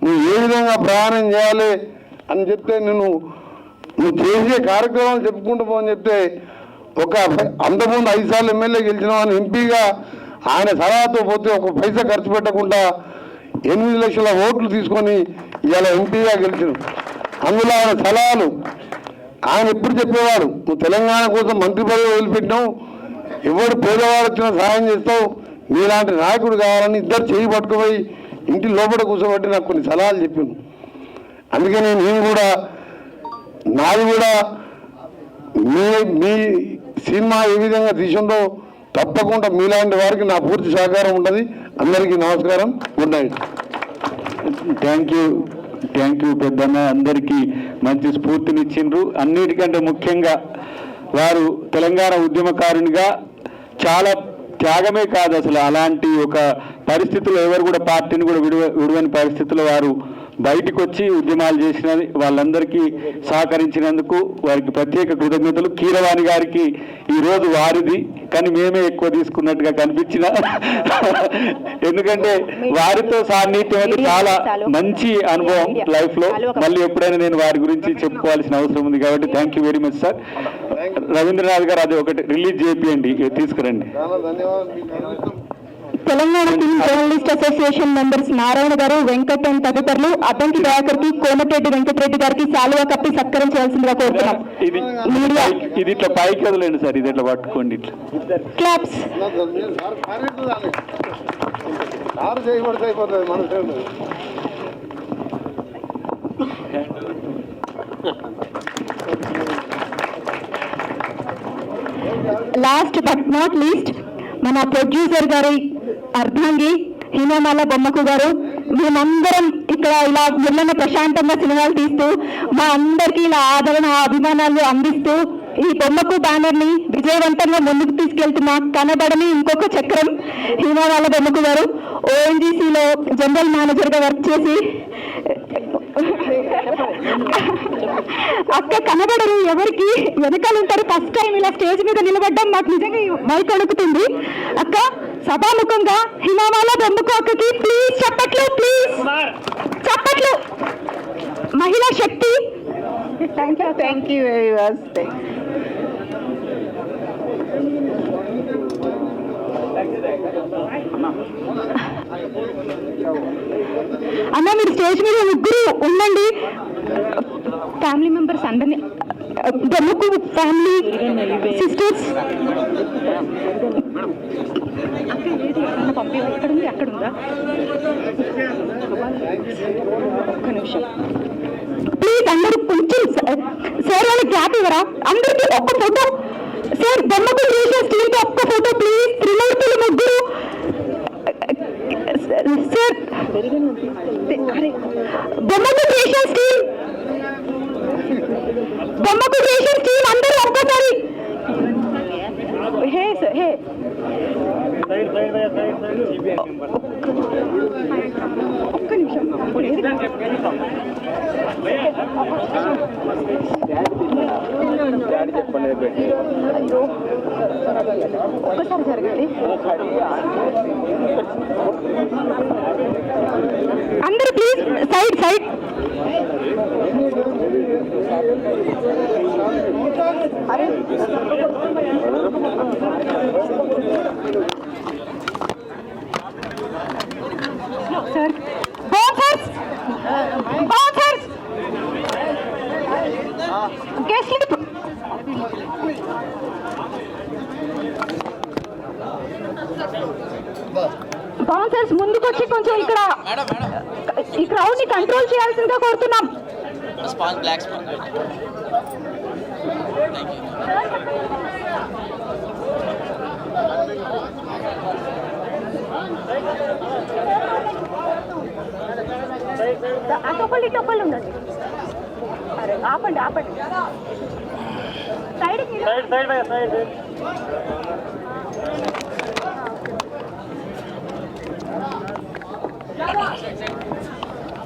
నువ్వు ఏ విధంగా ప్రయాణం చేయాలి అని చెప్తే నువ్వు చేసే కార్యక్రమాలు చెప్పుకుంటూ పోని చెప్తే అంతకుముందు 5 సార్లు ఎమ్మెల్యే గెలిచినామని ఎంపీగా ఆయన సలహాతో పోతే 1 పైసా ఖర్చు పెట్టకుండా 8 లక్షల ఓట్లు తీసుకొని ఇవాళ ఎంపీగా గెలిచిన. అందులో ఆయన సలహాలు ఆయన ఎప్పుడు చెప్పేవాడు, నువ్వు తెలంగాణ కోసం మంత్రి పదవి వదిలిపెట్టినావు, ఎవరు పేదవాడు వచ్చినా సహాయం చేస్తావు, నీలాంటి నాయకుడు కావాలని ఇద్దరు చేయి పట్టుకుపోయి ఇంటి లోపల కూర్చోబెట్టి నాకు కొన్ని సలహాలు చెప్పిండు. అందుకని నేను కూడా నాది కూడా మీ సినిమా ఏ విధంగా తీసిందో తప్పకుండా మీలాంటి వారికి నా పూర్తి సహకారం ఉంటుంది. అందరికీ నమస్కారం, గుడ్ నైట్. థ్యాంక్ యూ పెద్దన్న. అందరికీ మంచి స్ఫూర్తినిచ్చిండ్రు. అన్నిటికంటే ముఖ్యంగా వారు తెలంగాణ ఉద్యమకారునిగా చాలా త్యాగమే కాదు, అసలు అలాంటి ఒక పరిస్థితుల్లో ఎవరు కూడా పార్టీని కూడా విడువని పరిస్థితుల్లో వారు బయటికి వచ్చి ఉద్యమాలు చేసినది. వాళ్ళందరికీ సహకరించినందుకు వారికి ప్రత్యేక కృతజ్ఞతలు. కీరవాణి గారికి ఈరోజు వారిది, కానీ మేమే ఎక్కువ తీసుకున్నట్టుగా కనిపించిన, ఎందుకంటే వారితో సాన్నిధ్యం అయితే చాలా మంచి అనుభవం లైఫ్లో. మళ్ళీ ఎప్పుడైనా నేను వారి గురించి చెప్పుకోవాల్సిన అవసరం ఉంది కాబట్టి thank you very much sir. Ravindranath garu అది ఒకటి రిలీజ్ చేయండి, తీసుకురండి. Telangana film journalist association members Narayana garu, Venkat and తదితరులు అద్దంకి దయాకర్కి, కోమటిరెడ్డి వెంకటరెడ్డి గారికి శాలువా కప్పి సత్కరించాల్సిందిగా కోరుతున్నాం. మీడియా ఇది ఇట్లా పైకి వదలండి సార్, ఇది ఇట్లా పట్టుకోండి, ఇట్లా claps. Last but not least మన ప్రొడ్యూసర్ గారి అర్ధాంగి హీనామాల బొమ్మకు గారు, మేమందరం ఇక్కడ ఇలా ముళ్ళన ప్రశాంతంగా సినిమాలు తీస్తూ మా అందరికీ ఇలా ఆదరణ అభిమానాలు అందిస్తూ ఈ బొమ్మకు బ్యానర్ ని విజయవంతంగా ముందుకు తీసుకెళ్తున్న కనబడని ఇంకొక చక్రం హీనామాల బొమ్మకు గారు. ఓఎన్జీసీలో జనరల్ మేనేజర్ గా వర్క్ చేసి అక్క కనబడరు, ఎవరికి వెనకాల ఉంటారు. ఫస్ట్ టైం ఇలా స్టేజ్ మీద నిలబడ్డం మాకు నిజంగా మైక్ అడుగుతుంది. అక్క సభాముఖంగా హిమావాల బొమ్మకు అక్కకి ప్లీజ్ చప్పట్లు, ప్లీజ్ చప్పట్లు. మహిళా శక్తి. Thank you very much. అన్న మీరు స్టేజ్ మీద ముగ్గురు ఉండండి, ఫ్యామిలీ మెంబర్స్ అందరినీ, బొమ్మకు ఫ్యామిలీ సిస్టర్స్. అక్కడుందా ఒక్క నిమిషం ప్లీజ్. అందరూ కొంచెం సార్ వాళ్ళకి గ్యాప్ ఇవ్వరా? అందరికీ ఒక్క ఫోటో సార్. బొమ్మకు క్రియేషన్స్ టీమ్ తో ఒక్క ఫోటో ప్లీజ్. త్రిమూర్తులు ముగ్గురు సార్. బొమ్మకు క్రియేషన్స్ టీమ్, బొమ్మకు క్రియేషన్స్ టీమ్ అందరూ ఒక్కసారి. హే సార్, హే ఒక్క నిమిషం. ఒక్కసారి జరగండి అందరూ please. Side side. Sir bouncers, bouncers guest bouncers ముందుకు వచ్చి కొంచెం ఇక్కడ ఈ క్రౌడ్ ని కంట్రోల్ చేయాల్సిందిగా కోరుతున్నాం. టొప్పలు ఉండండి. అరే ఆపండి ఆపండి. Side side.